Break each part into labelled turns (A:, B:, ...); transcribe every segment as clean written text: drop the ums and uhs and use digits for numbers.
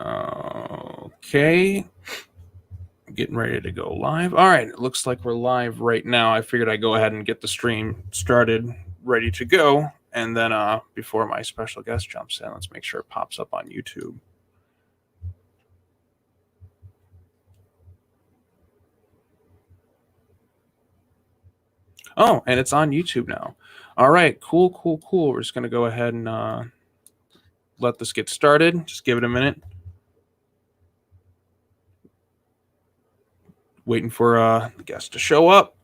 A: Okay. Getting ready to go live. All right, it looks like we're live right now. I figured I'd go ahead and get the stream started, ready to go. And then before my special guest jumps in, let's make sure it pops up on YouTube. Oh, and it's on YouTube now. All right, cool. We're just going to go ahead and let this get started. Just give it a minute. Waiting for the guest to show up.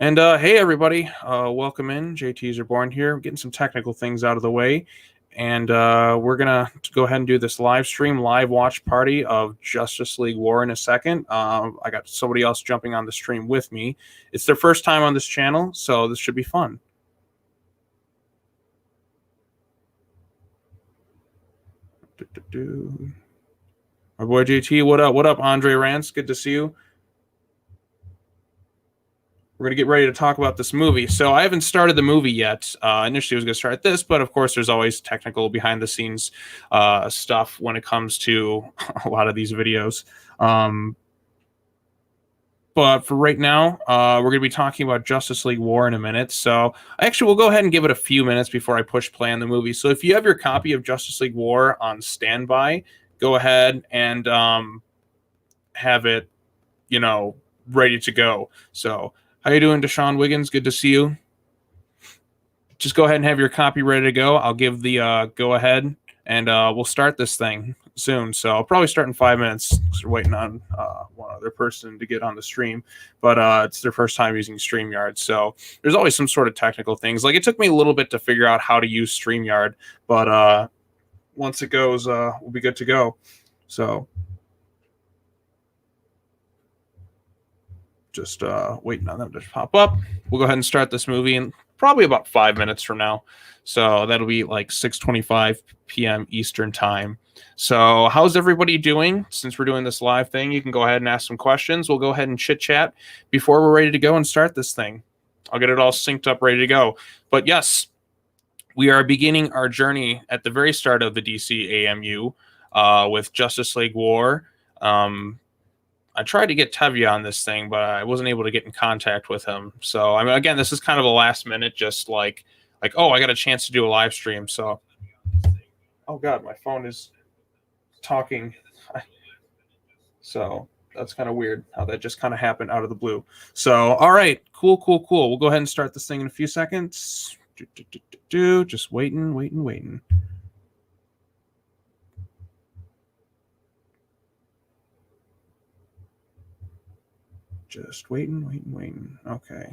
A: And hey, everybody, welcome in. JTs are born here. Getting some technical things out of the way. And we're going to go ahead and do this live stream, live watch party of Justice League War in a second. I got somebody else jumping on the stream with me. It's their first time on this channel, so this should be fun. My boy JT, what up? What up, Andre Rance? Good to see you. We're going to get ready to talk about this movie. So I haven't started the movie yet. Initially, I was going to start this, but of course, there's always technical behind-the-scenes stuff when it comes to a lot of these videos. But for right now, we're going to be talking about Justice League War in a minute. So actually, we'll go ahead and give it a few minutes before I push play on the movie. So if you have your copy of Justice League War on standby, go ahead and have it, ready to go. So how you doing, Deshaun Wiggins? Good to see you. Just go ahead and have your copy ready to go. I'll give the go ahead, and we'll start this thing soon. So I'll probably start in 5 minutes. We're waiting on one other person to get on the stream, but it's their first time using StreamYard. So there's always some sort of technical things. Like, it took me a little bit to figure out how to use StreamYard, but once it goes, we'll be good to go. So just waiting on them to pop up. We'll go ahead and start this movie in probably about 5 minutes from now. So that'll be like 6:25 p.m. Eastern time. So how's everybody doing? Since we're doing this live thing, you can go ahead and ask some questions. We'll go ahead and chit chat before we're ready to go and start this thing. I'll get it all synced up, ready to go. But yes, we are beginning our journey at the very start of the DC AMU with Justice League War. I tried to get Tevye on this thing, but I wasn't able to get in contact with him. So, I mean, again, this is kind of a last minute, just like, oh, I got a chance to do a live stream. So, oh God, my phone is talking. So that's kind of weird how that just kind of happened out of the blue. So, all right, cool. We'll go ahead and start this thing in a few seconds. Just waiting. Just waiting. Okay.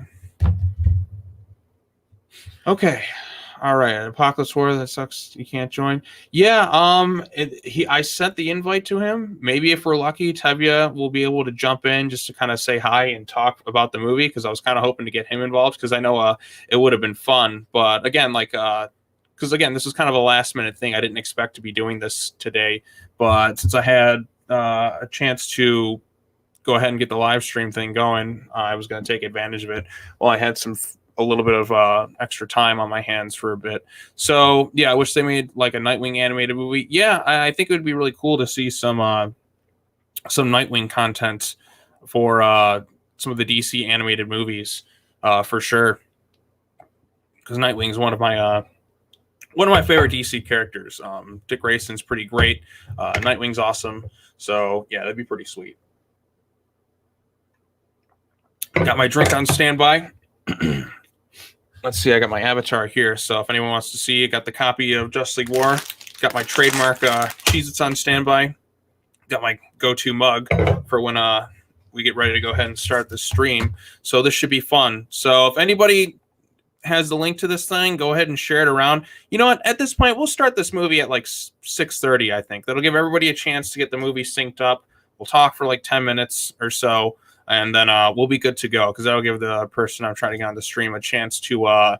A: All right. Apocalypse War, that sucks. You can't join. Yeah. I sent the invite to him. Maybe if we're lucky, Tevye will be able to jump in just to kind of say hi and talk about the movie, because I was kind of hoping to get him involved, because I know it would have been fun. But again, because again, this is kind of a last minute thing. I didn't expect to be doing this today, but since I had a chance to go ahead and get the live stream thing going, I was going to take advantage of it while I had a little bit of extra time on my hands for a bit. So yeah, I wish they made like a Nightwing animated movie. Yeah, I think it would be really cool to see some Nightwing content for some of the DC animated movies for sure, because Nightwing is one of my favorite DC characters. Dick Grayson's pretty great. Nightwing's awesome. So yeah, that'd be pretty sweet. Got my drink on standby. Let's see, I got my avatar here. So if anyone wants to see, I got the copy of Justice League War. Got my trademark Cheez-Its on standby. Got my go-to mug for when we get ready to go ahead and start the stream. So this should be fun. So if anybody has the link to this thing, go ahead and share it around. You know what? At this point, we'll start this movie at like 6:30, I think. That'll give everybody a chance to get the movie synced up. We'll talk for like 10 minutes or so, and then we'll be good to go, because that'll give the person I'm trying to get on the stream a chance to,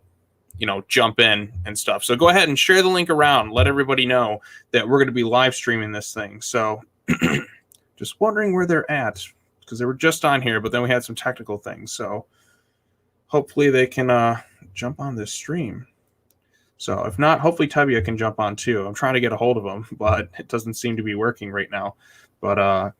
A: jump in and stuff. So go ahead and share the link around. Let everybody know that we're going to be live streaming this thing. So just wondering where they're at, because they were just on here, but then we had some technical things. So hopefully they can jump on this stream. So if not, hopefully Tevye can jump on too. I'm trying to get a hold of him, but it doesn't seem to be working right now. But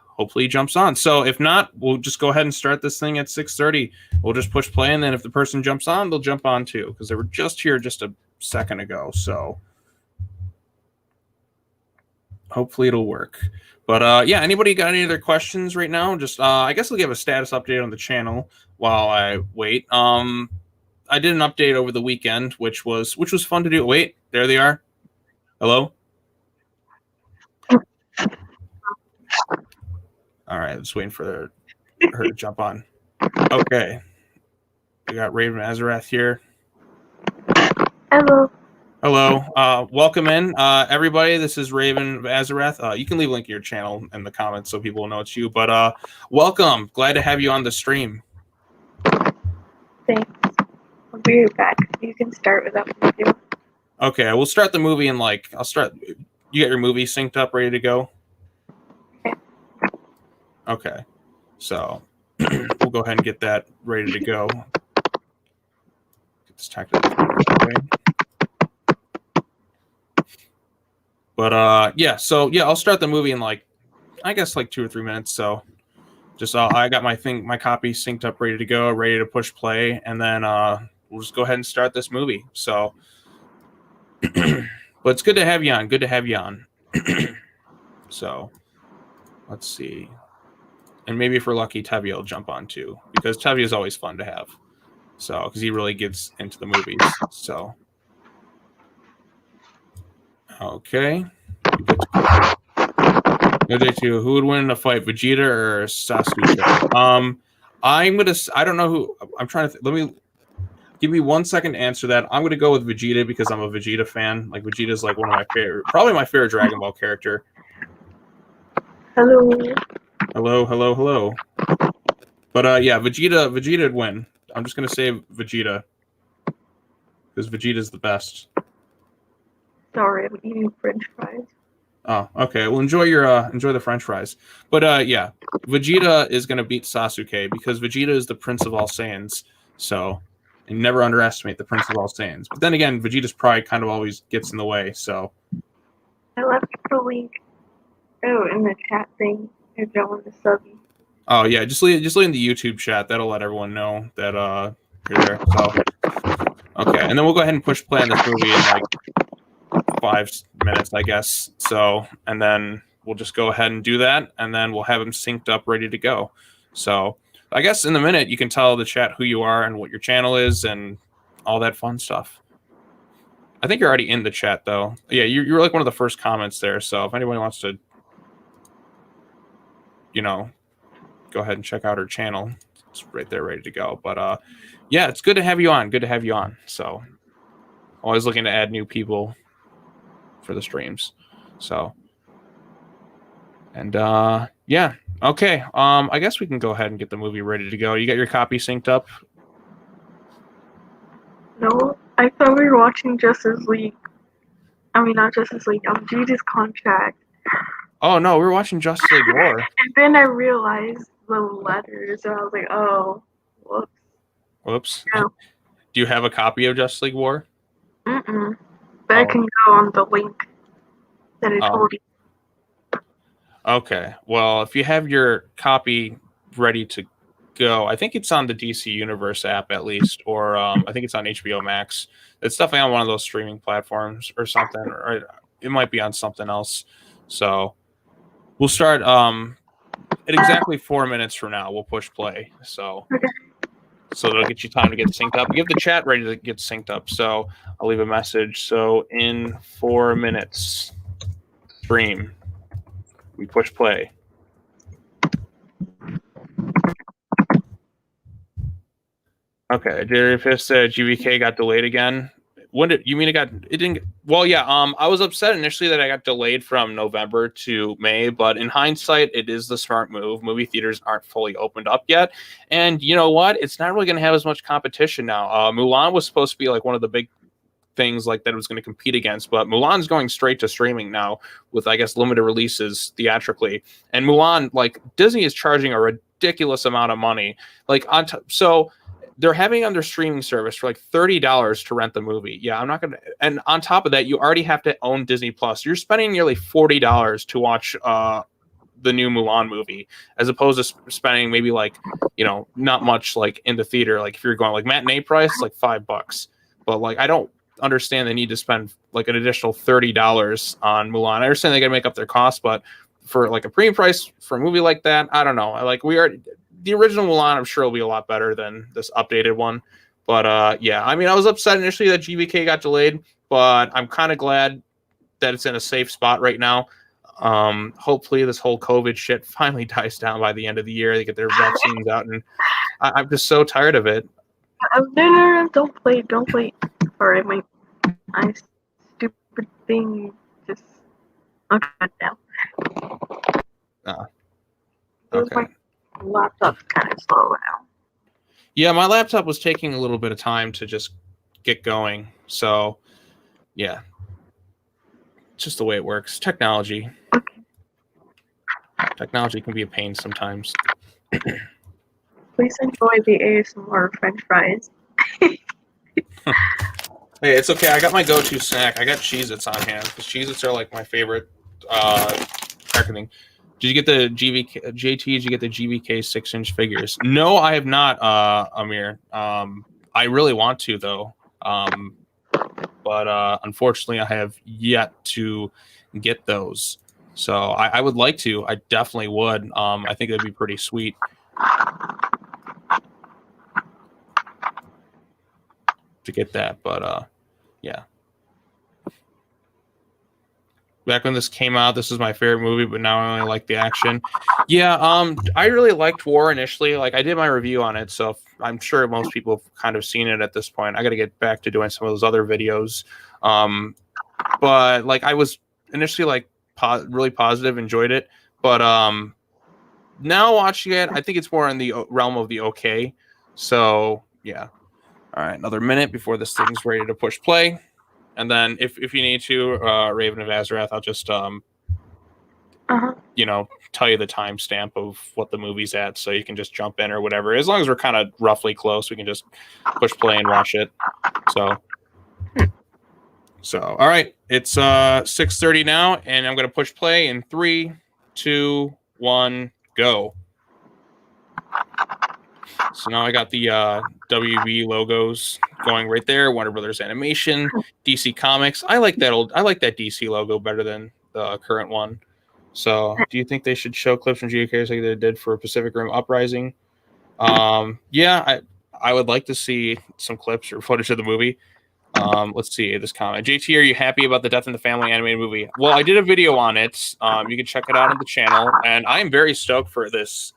A: hopefully he jumps on. So if not, we'll just go ahead and start this thing at 6:30. We'll just push play, and then if the person jumps on, they'll jump on too, because they were just here just a second ago. So hopefully it'll work. But yeah, anybody got any other questions right now? Just I guess I'll give a status update on the channel while I wait. I did an update over the weekend, which was fun to do. Wait, there they are. Hello. All right, just waiting for her to jump on. Okay, we got Raven Azarath here.
B: Hello.
A: Hello. Welcome in, everybody. This is Raven Azarath. You can leave a link to your channel in the comments so people will know it's you. But welcome. Glad to have you on the stream.
B: Thanks. I'll be right back. You can start without me too.
A: Okay, we'll start the movie in I'll start. You got your movie synced up, ready to go? Okay. So we'll go ahead and get that ready to go. Get this tactical away. But yeah, so yeah, I'll start the movie in I guess 2 or 3 minutes. So just I got my copy synced up, ready to go, ready to push play, and then we'll just go ahead and start this movie. So but it's good to have you on. Good to have you on. So let's see. And maybe if we're lucky, Tevye will jump on too, because Tevye is always fun to have. So, because he really gets into the movies. So, okay. Who would win in a fight, Vegeta or Sasuke? I don't know who. I'm trying to. Let me give me 1 second to answer that. I'm gonna go with Vegeta because I'm a Vegeta fan. Vegeta's one of my favorite, probably my favorite Dragon Ball character.
B: Hello.
A: Hello. But yeah, Vegeta would win. I'm just gonna say Vegeta because Vegeta's the best.
B: Sorry, I'm eating French fries.
A: Oh, okay. Well, enjoy the French fries. But yeah, Vegeta is gonna beat Sasuke because Vegeta is the Prince of all Saiyans. So, and never underestimate the Prince of all Saiyans. But then again, Vegeta's pride kind of always gets in the way. So,
B: I left the link. Oh, in the chat thing. If you want to sub me.
A: Oh yeah, just leave in the YouTube chat. That'll let everyone know that you're there. So okay, and then we'll go ahead and push play on this movie in 5 minutes, I guess. So, and then we'll just go ahead and do that, and then we'll have them synced up, ready to go. So I guess in the minute you can tell the chat who you are and what your channel is and all that fun stuff. I think you're already in the chat though. Yeah, you're one of the first comments there. So if anybody wants to, go ahead and check out her channel. It's right there, ready to go. But yeah, it's good to have you on. Good to have you on. So always looking to add new people for the streams. So and yeah, okay. I guess we can go ahead and get the movie ready to go. You got your copy synced up?
B: No, I thought we were watching Justice League. I mean, not Justice League. Judas Contract.
A: Oh no, we were watching Justice League War.
B: And then I realized the letters, and I was like, oh, whoops.
A: Whoops.
B: No.
A: Do you have a copy of Justice League War?
B: But I can go on the link that I told you.
A: Okay. Well, if you have your copy ready to go, I think it's on the DC Universe app at least, or I think it's on HBO Max. It's definitely on one of those streaming platforms or something, or it might be on something else. So we'll start at exactly 4 minutes from now. We'll push play. So that'll get you time to get synced up. Give the chat ready to get synced up. So I'll leave a message. So in 4 minutes, stream. We push play. Okay, Jerry said GVK got delayed again. When did you mean it didn't? Well, yeah. I was upset initially that I got delayed from November to May, but in hindsight, it is the smart move. Movie theaters aren't fully opened up yet, and you know what? It's not really going to have as much competition now. Mulan was supposed to be one of the big things that it was going to compete against, but Mulan's going straight to streaming now with, I guess, limited releases theatrically. And Mulan, Disney is charging a ridiculous amount of money. So they're having it on their streaming service for like $30 to rent the movie. Yeah, I'm not gonna. And on top of that, you already have to own Disney Plus. You're spending nearly $40 to watch the new Mulan movie, as opposed to spending maybe like, not much like in the theater. Like if you're going like matinee price, it's like $5. But like I don't understand the need to spend like an additional $30 on Mulan. I understand they got to make up their costs, but for like a premium price for a movie like that, I don't know. Like the original Mulan, I'm sure will be a lot better than this updated one. But yeah, I mean, I was upset initially that GVK got delayed, but I'm kind of glad that it's in a safe spot right now. Hopefully this whole COVID shit finally dies down by the end of the year. They get their vaccines out, and I'm just so tired of it.
B: No, don't play. Sorry, my stupid thing just. Okay, now.
A: Okay.
B: My laptop's kind of slow now.
A: Yeah, my laptop was taking a little bit of time to just get going. So, yeah. It's just the way it works. Technology.
B: Okay.
A: Technology can be a pain sometimes.
B: Please enjoy the ASMR French fries.
A: Hey, it's okay. I got my go-to snack. I got Cheez-Its on hand. Because Cheez-Its are like my favorite everything. Did you get the GVK JT? Did you get the GVK 6-inch figures? No, I have not, Amir. I really want to though. But unfortunately I have yet to get those. So I would like to. I definitely would. I think it'd be pretty sweet. To get that, but yeah. Back when this came out, this was my favorite movie, but now I only like the action. Yeah, I really liked War initially. Like I did my review on it, so I'm sure most people have kind of seen it at this point. I got to get back to doing some of those other videos. But like I was initially like really positive, enjoyed it, but now watching it, I think it's more in the realm of the okay. So yeah. All right, another minute before this thing's ready to push play. And then if you need to, Raven of Azarath, I'll just tell you the timestamp of what the movie's at, so you can just jump in or whatever. As long as we're kind of roughly close, we can just push play and watch it. So all right, it's 6:30 now, and I'm gonna push play in 3, 2, 1, go. So now I got the WB logos going right there. Warner Brothers Animation, DC Comics. I like that DC logo better than the current one. So, do you think they should show clips from GK like they did for Pacific Rim Uprising? Yeah, I would like to see some clips or footage of the movie. Let's see this comment. JT, are you happy about the Death in the Family animated movie? Well, I did a video on it. You can check it out on the channel, and I am very stoked for this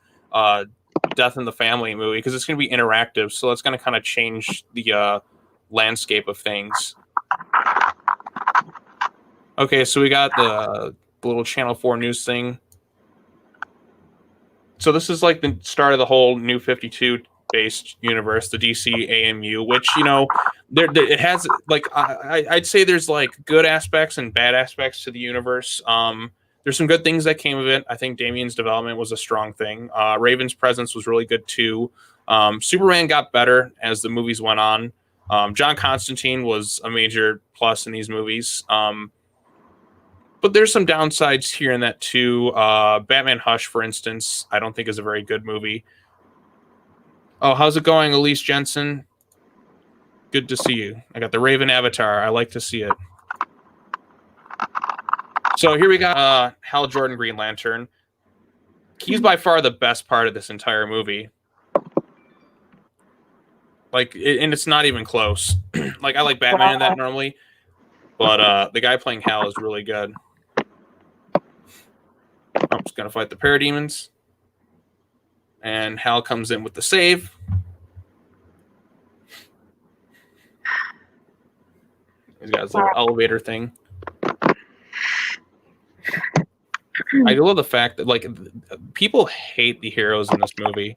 A: Death in the Family movie because it's going to be interactive, so that's going to kind of change the landscape of things. Okay, so we got the little Channel 4 news thing. So this is like the start of the whole New 52 based universe, the DC AMU, which it has like I'd say there's like good aspects and bad aspects to the universe. There's some good things that came of it. I think Damien's development was a strong thing. Raven's presence was really good too. Superman got better as the movies went on. John Constantine was a major plus in these movies. But there's some downsides here and that too. Batman Hush, for instance, I don't think is a very good movie. Oh, how's it going, Elise Jensen? Good to see you. I got the Raven avatar. I like to see it. So here we got Hal Jordan Green Lantern. He's by far the best part of this entire movie. And it's not even close. Like, I like Batman in that normally, but the guy playing Hal is really good. I'm just gonna fight the parademons, and Hal comes in with the save. He's got his little elevator thing. I love the fact that like people hate the heroes in this movie.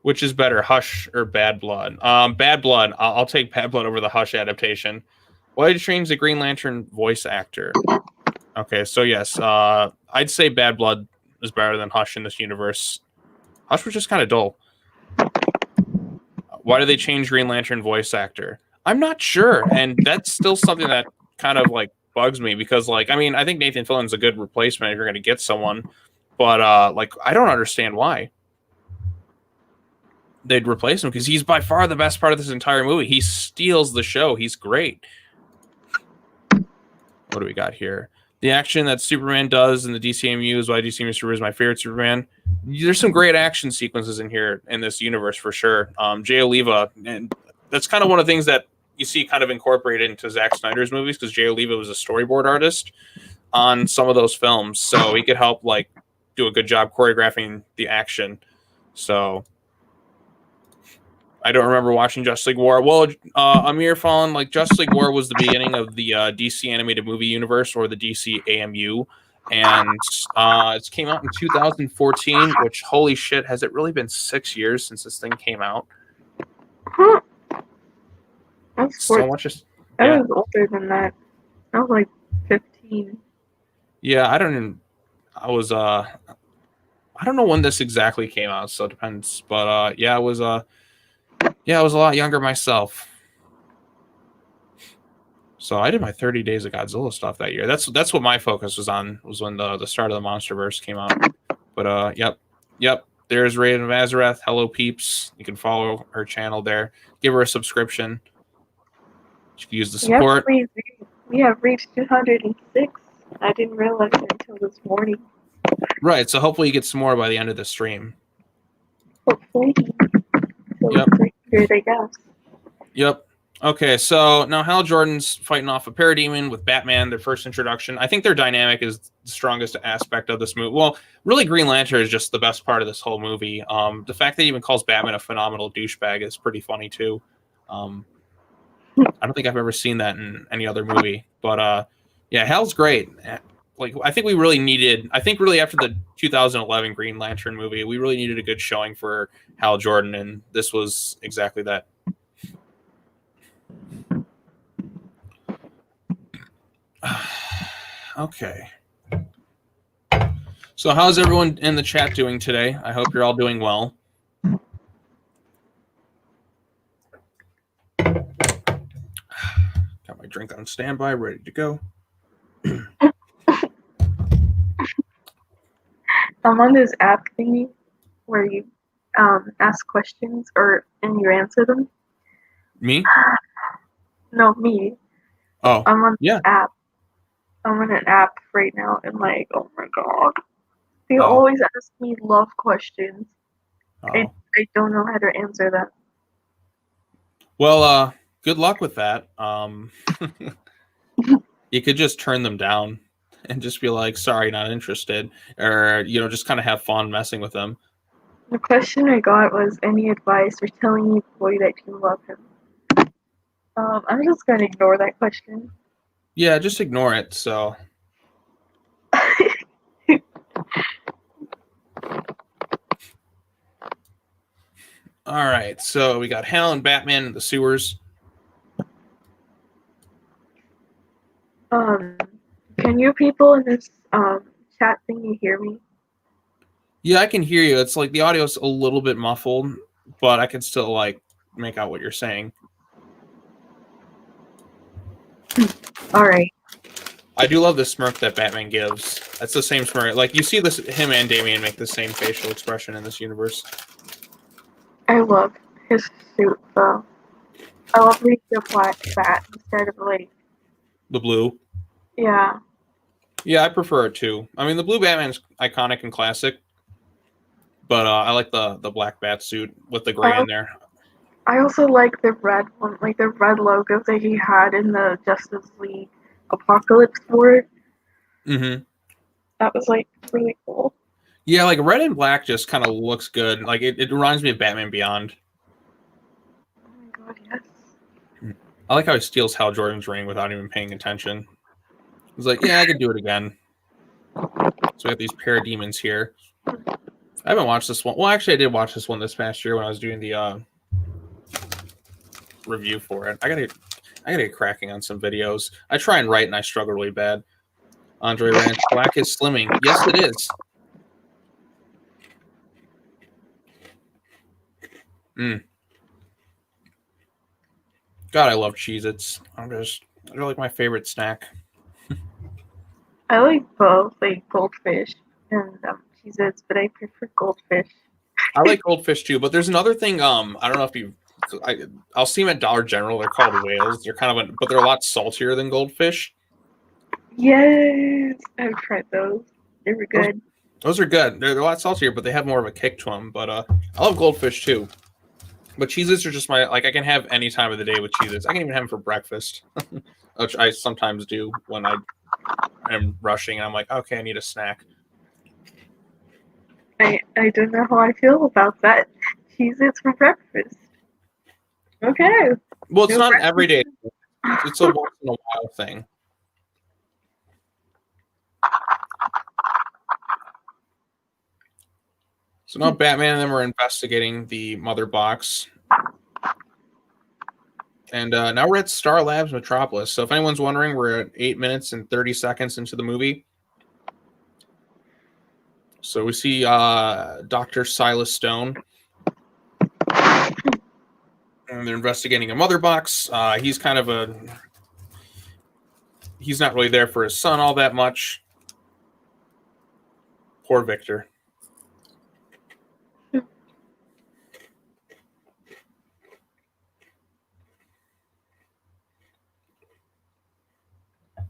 A: Which is better, Hush or Bad Blood? Bad Blood. I'll take Bad Blood over the Hush adaptation. Why did you change the Green Lantern voice actor? Okay, so yes, I'd say Bad Blood is better than Hush in this universe. Hush was just kind of dull. Why did they change Green Lantern voice actor? I'm not sure, and that's still something that kind of like bugs me because, like, I mean, I think Nathan Fillion's a good replacement if you're going to get someone, but like, I don't understand why they'd replace him because he's by far the best part of this entire movie. He steals the show. He's great. What do we got here? The action that Superman does in the DCMU is why DCMU Superman is my favorite Superman. There's some great action sequences in here in this universe for sure. Jay Oliva, and that's kind of one of the things that you see kind of incorporated into Zack Snyder's movies because Jay Oliva was a storyboard artist on some of those films, so he could help like do a good job choreographing the action. So I don't remember watching Justice League War. Well, Amir Fallen, like Justice League War was the beginning of the DC animated movie universe or the DC AMU. And it came out in 2014, which holy shit, has it really been 6 years since this thing came out?
B: Huh. That's
A: So much.
B: I was older than that. I was like 15.
A: Yeah, I don't know when this exactly came out, so it depends. But yeah, I was a lot younger myself. So I did my 30 Days of Godzilla stuff that year. That's what my focus was on, was when the start of the MonsterVerse came out. But yep. There's Raven of Azarath. Hello, peeps. You can follow her channel there. Give her a subscription. She can use the support.
B: We have reached 206. I didn't realize it until this morning.
A: Right. So hopefully you get some more by the end of the stream.
B: Hopefully.
A: Yep.
B: 300, I guess.
A: Yep. Okay, so now Hal Jordan's fighting off a parademon with Batman, their first introduction. I think their dynamic is the strongest aspect of this movie. Well, really, Green Lantern is just the best part of this whole movie. The fact that he even calls Batman a phenomenal douchebag is pretty funny, too. I don't think I've ever seen that in any other movie. But, yeah, Hal's great. Like, I think really after the 2011 Green Lantern movie, we really needed a good showing for Hal Jordan, and this was exactly that. Okay. So how's everyone in the chat doing today? I hope you're all doing well. Got my drink on standby, ready to go.
B: I'm on this app thingy where you ask questions and you answer them.
A: Me?
B: No, me.
A: Oh,
B: I'm on
A: yeah.
B: app. I'm on an app right now, and like, oh my god, they always ask me love questions. I don't know how to answer them.
A: Well, good luck with that. You could just turn them down and just be like, sorry, not interested, or just kind of have fun messing with them.
B: The question I got was, any advice for telling your boy that you love him? I'm just gonna ignore that question.
A: Yeah, just ignore it. So. All right, so we got Hal and Batman in the sewers.
B: Can you people in this chat thingy hear me?
A: Yeah, I can hear you. It's like the audio's a little bit muffled, but I can still like make out what you're saying.
B: All right.
A: I do love the smirk that Batman gives. That's the same smirk. Like you see this, him and Damian make the same facial expression in this universe.
B: I love his suit though. I love the black bat instead of like
A: the blue.
B: Yeah.
A: Yeah, I prefer it too. I mean, the blue Batman's iconic and classic, but I like the black bat suit with the gray in there.
B: I also like the red one, like the red logo that he had in the Justice League Apocalypse War.
A: Mm-hmm.
B: That was like really cool.
A: Yeah, like red and black just kind of looks good. Like it reminds me of Batman Beyond.
B: Oh my god, yes.
A: I like how he steals Hal Jordan's ring without even paying attention. He's like, yeah, I can do it again. So we have these parademons here. I haven't watched this one. Well, actually, I did watch this one this past year when I was doing the review for it. I gotta get cracking on some videos. I try and write, and I struggle really bad. Andre Ranch, black is slimming. Yes, it is. Mm. God, I love Cheez-Its. They're like my favorite snack.
B: I like both, like goldfish and Cheez-Its, but I prefer goldfish.
A: I like goldfish too, but there's another thing. I don't know if I'll see them at Dollar General. They're called whales. They're but they're a lot saltier than goldfish.
B: Yes, I've tried those. They were
A: Those,
B: good.
A: those are good. They're a lot saltier, but they have more of a kick to them. But I love goldfish too. But Cheez-Its are just I can have any time of the day with Cheez-Its. I can even have them for breakfast, which I sometimes do when I am rushing and I'm like, okay, I need a snack.
B: I don't know how I feel about that. Cheez-Its for breakfast. Okay.
A: Well, it's
B: No
A: not every day.
B: breakfast.
A: It's a once in a while thing. So now Batman and them are investigating the mother box. And now we're at Star Labs Metropolis. So if anyone's wondering, we're at 8 minutes and 30 seconds into the movie. So we see Dr. Silas Stone. And they're investigating a mother box. He's not really there for his son all that much. Poor Victor.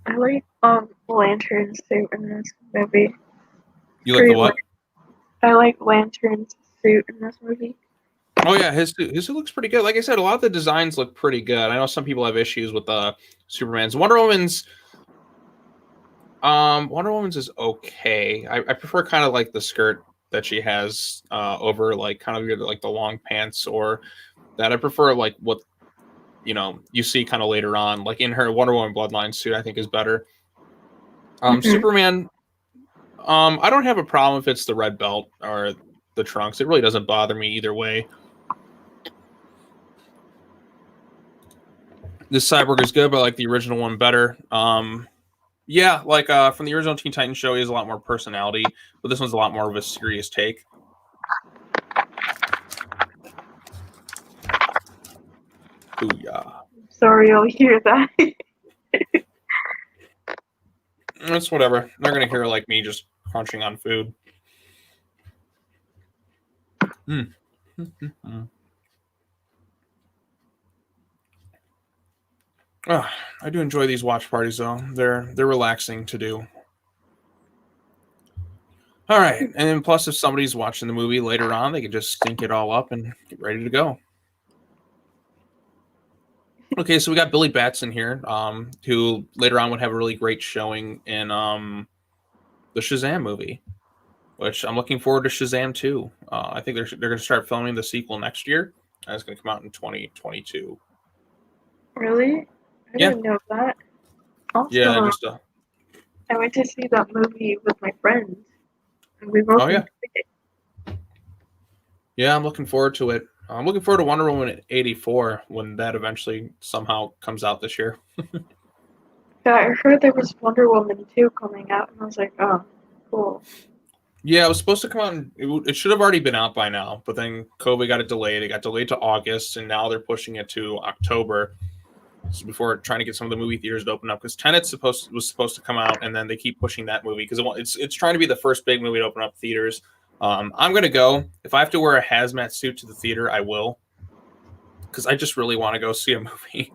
B: I like Lantern's suit in this movie.
A: You like the what?
B: I like Lantern's suit in this movie.
A: Oh yeah, his suit looks pretty good. Like I said, a lot of the designs look pretty good. I know some people have issues with Superman's. Wonder Woman's is okay. I prefer kind of like the skirt that she has over like kind of like the long pants, or that I prefer like what you see kind of later on, like in her Wonder Woman Bloodline suit. I think is better. Superman, I don't have a problem if it's the red belt or the trunks. It really doesn't bother me either way. This Cyborg is good, but I like the original one better. Yeah, like from the original Teen Titans show, he has a lot more personality, but this one's a lot more of a serious take. Booyah.
B: Sorry, I'll hear that.
A: It's whatever. They're gonna hear like me just crunching on food. Oh, I do enjoy these watch parties though. They're relaxing to do. All right, and then plus if somebody's watching the movie later on, they can just sync it all up and get ready to go. Okay, so we got Billy Batson here, who later on would have a really great showing in the Shazam movie, which I'm looking forward to Shazam 2. I think they're going to start filming the sequel next year, and it's going to come out in 2022.
B: Really? I didn't know that. Also,
A: Yeah,
B: I went to see that movie with my friends, and we both enjoyed it.
A: Yeah, I'm looking forward to it. I'm looking forward to Wonder Woman 84 when that eventually somehow comes out this year.
B: Yeah, I heard there was Wonder Woman 2 coming out, and I was like, oh, cool.
A: Yeah, it was supposed to come out. It should have already been out by now, but then COVID got it delayed. It got delayed to August, and now they're pushing it to October. So before trying to get some of the movie theaters to open up, because Tenet's was supposed to come out, and then they keep pushing that movie because it's trying to be the first big movie to open up theaters. I'm gonna go. If I have to wear a hazmat suit to the theater, I will, because I just really want to go see a movie.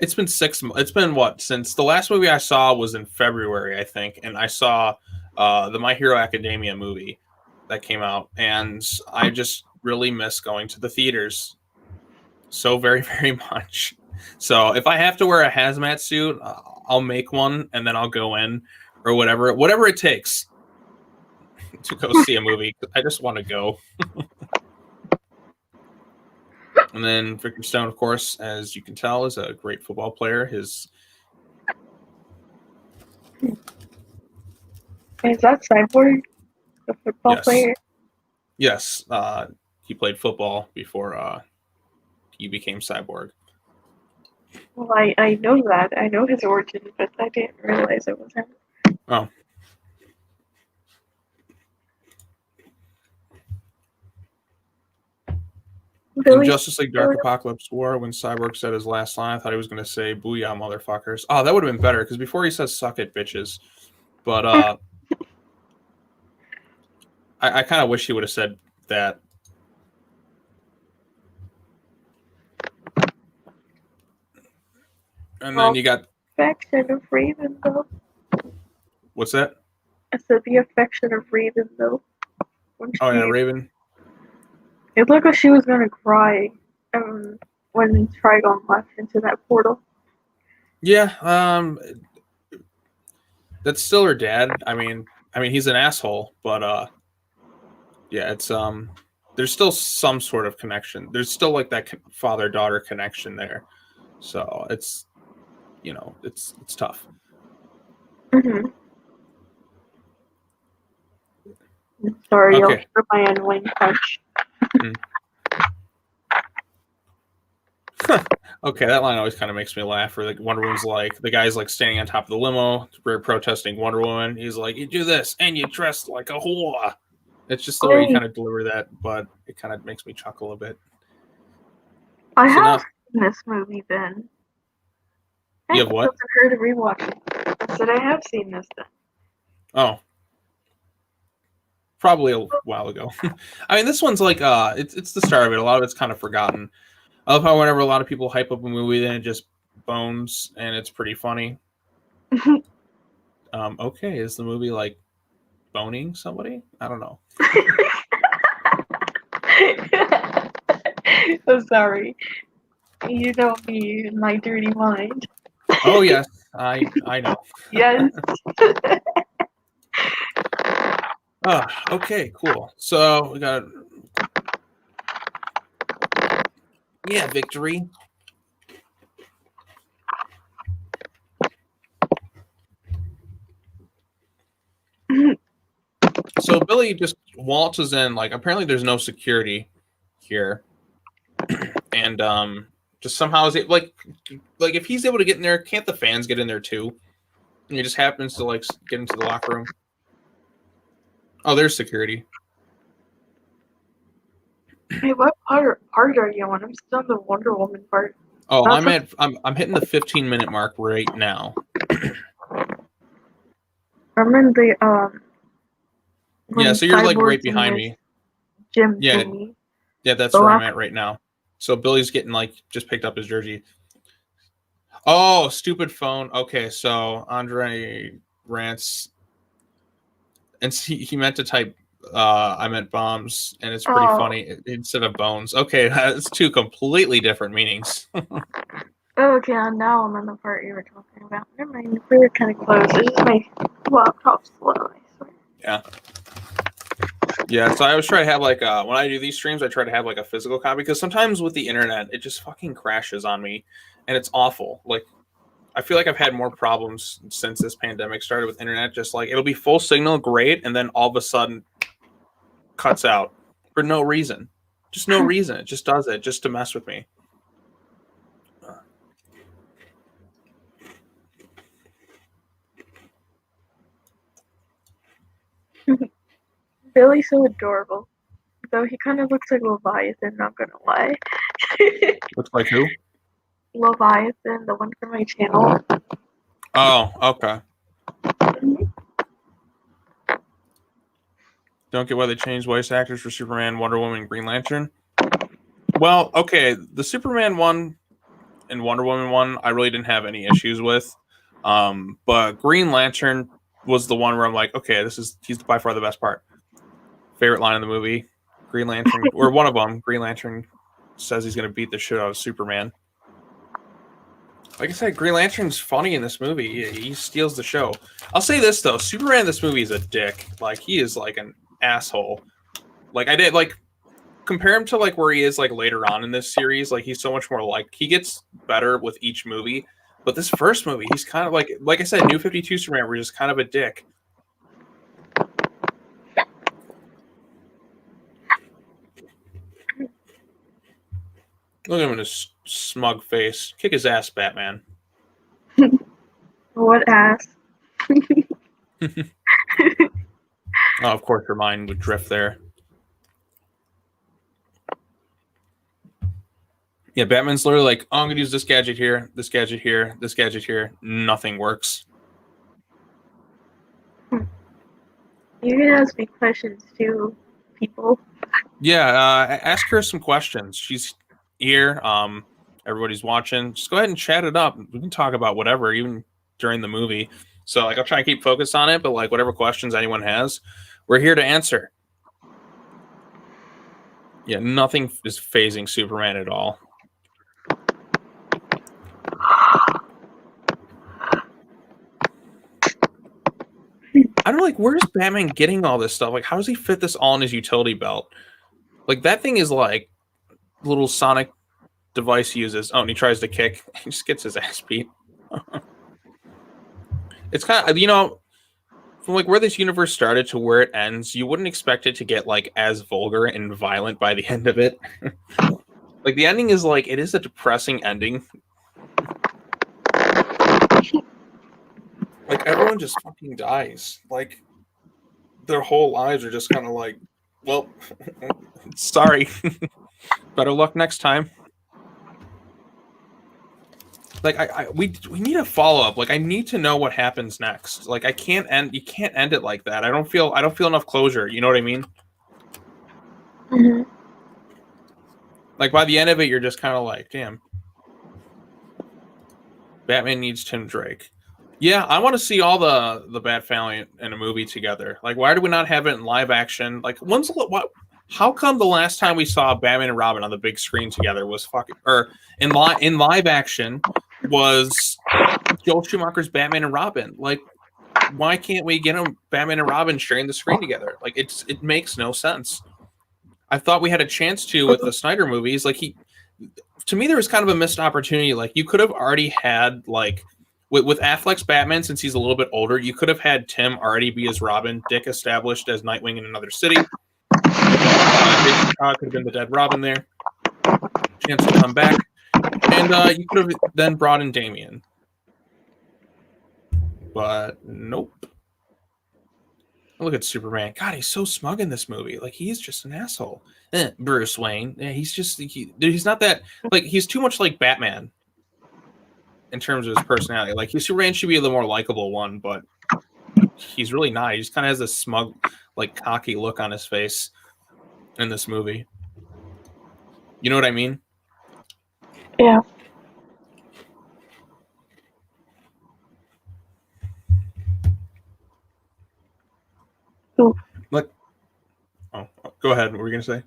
A: It's been 6 months. It's been what, since the last movie I saw was in February, I think, and I saw the My Hero Academia movie that came out, and I just really miss going to the theaters so very, very much. So if I have to wear a hazmat suit, I'll make one and then I'll go in, or whatever it takes to go see a movie. I just want to go. And then Victor Stone, of course, as you can tell, is a great football player.
B: Is that Cyborg, the football player?
A: Yes. He played football before he became Cyborg.
B: Well, I know that. I know his origin, but I didn't realize it was him.
A: Oh. In
B: Billy.
A: Justice League Dark Apocalypse War, when Cyborg said his last line, I thought he was going to say, "Booyah, motherfuckers." Oh, that would have been better, because before he says, "Suck it, bitches." But I kind of wish he would have said that. And then you got...
B: Affection of Raven, though.
A: What's that?
B: I said the affection of Raven, though.
A: Oh, yeah, Raven.
B: It looked like she was gonna cry when Trigon left into that portal.
A: Yeah, that's still her dad. I mean, he's an asshole, but yeah, it's there's still some sort of connection. There's still like that father-daughter connection there. So it's, it's tough.
B: Mm-hmm. Sorry,
A: Okay.
B: for my annoying punch.
A: Okay, that line always kind of makes me laugh. Where like Wonder Woman's like, the guy's like standing on top of the limo, protesting Wonder Woman. He's like, "You do this, and you dress like a whore." It's just the way you kind of deliver that, but it kind of makes me chuckle a bit.
B: I have seen this movie, Ben.
A: You have what?
B: I heard to rewatch it. I said I have seen this then.
A: Oh. Probably a while ago. I mean, this one's like, it's the start of it. A lot of it's kind of forgotten. I love how whenever a lot of people hype up a movie, then it just bones, and it's pretty funny. Okay, is the movie like boning somebody? I don't know.
B: I'm sorry. You know me and my dirty mind.
A: Oh yes, I know.
B: Yes.
A: Okay, cool. So we got, yeah, victory. So Billy just waltzes in, like, apparently there's no security here, and just somehow is it like if he's able to get in there, can't the fans get in there too? And he just happens to like get into the locker room. Oh, there's security.
B: Hey, what part are you on? I'm still on the Wonder Woman part.
A: Oh, I'm hitting the 15-minute mark right now.
B: I'm in the
A: Yeah, so you're like right behind me.
B: Gym
A: Yeah,
B: thingy.
A: yeah, that's where I'm at right now. So Billy's getting like just picked up his jersey. Oh, stupid phone. Okay, so Andre rants, and he meant to type I meant bombs, and it's pretty funny instead of bones. Okay, that's two completely different meanings.
B: Okay, now I'm on the part you were talking about. Never mind, we were kind of close. It's just my laptop's slow, I swear.
A: Yeah. Yeah, so I always try to have like when I do these streams, I try to have like a physical copy, because sometimes with the internet, it just fucking crashes on me, and it's awful. Like, I feel like I've had more problems since this pandemic started with internet. Just like it'll be full signal, great, and then all of a sudden cuts out for no reason. Just no reason. It just does it just to mess with me.
B: Billy's so adorable. Though he kind of looks like Leviathan, not gonna lie.
A: Looks like who?
B: Leviathan, the one from my channel.
A: Oh, okay. Don't get why they changed voice actors for Superman, Wonder Woman, and Green Lantern. Well, okay, the Superman one and Wonder Woman one, I really didn't have any issues with. But Green Lantern was the one where I'm like, okay, he's by far the best part. Favorite line in the movie, Green Lantern, or one of them, Green Lantern says he's going to beat the shit out of Superman. Like I said, Green Lantern's funny in this movie. He steals the show. I'll say this though, Superman in this movie is a dick. Like, he is like an asshole. Like, I did like compare him to like where he is like later on in this series. Like, he's so much more like, he gets better with each movie. But this first movie, he's kind of like I said, New 52 Superman, we're just kind of a dick. Look at him in his smug face. Kick his ass, Batman.
B: What ass?
A: Oh, of course, your mind would drift there. Yeah, Batman's literally like, oh, I'm gonna use this gadget here, this gadget here, this gadget here. Nothing works.
B: You can ask me questions too, people.
A: Yeah, ask her some questions. She's here. Everybody's watching. Just go ahead and chat it up. We can talk about whatever, even during the movie. So like, I'll try and keep focused on it, but like, whatever questions anyone has, we're here to answer. Yeah, nothing is phasing Superman at all. I don't know, like, where's Batman getting all this stuff? Like, how does he fit this all in his utility belt? Like, that thing is like little sonic device he uses. Oh, and he tries to kick. He just gets his ass beat. It's kind of, from like where this universe started to where it ends, you wouldn't expect it to get like as vulgar and violent by the end of it. Like the ending is like, it is a depressing ending. Like everyone just fucking dies. Like their whole lives are just kind of like, well, sorry. Better luck next time. Like we need a follow up. Like I need to know what happens next. Like I can't end. You can't end it like that. I don't feel enough closure. You know what I mean?
B: Mm-hmm.
A: Like by the end of it, you're just kind of like, damn. Batman needs Tim Drake. Yeah, I want to see all the Bat family in a movie together. Like, why do we not have it in live action? Like, what? How come the last time we saw Batman and Robin on the big screen together was fucking, or in live action was Joel Schumacher's Batman and Robin? Like, why can't we get them Batman and Robin sharing the screen together? Like, it makes no sense. I thought we had a chance to with the Snyder movies. Like to me, there was kind of a missed opportunity. Like you could have already had like with Affleck's Batman, since he's a little bit older, you could have had Tim already be as Robin, Dick established as Nightwing in Another City. Jason Todd could have been the dead Robin there. Chance to come back, and you could have then brought in Damian, but nope. Look at Superman. God, he's so smug in this movie. Like he's just an asshole. Bruce Wayne. Yeah, he's not that like he's too much like Batman in terms of his personality. Like Superman should be the more likable one, but he's really not. He just kind of has this smug, like cocky look on his face in this movie. You know what I mean?
B: Yeah. Oof.
A: Like, oh, go ahead. What were you gonna say?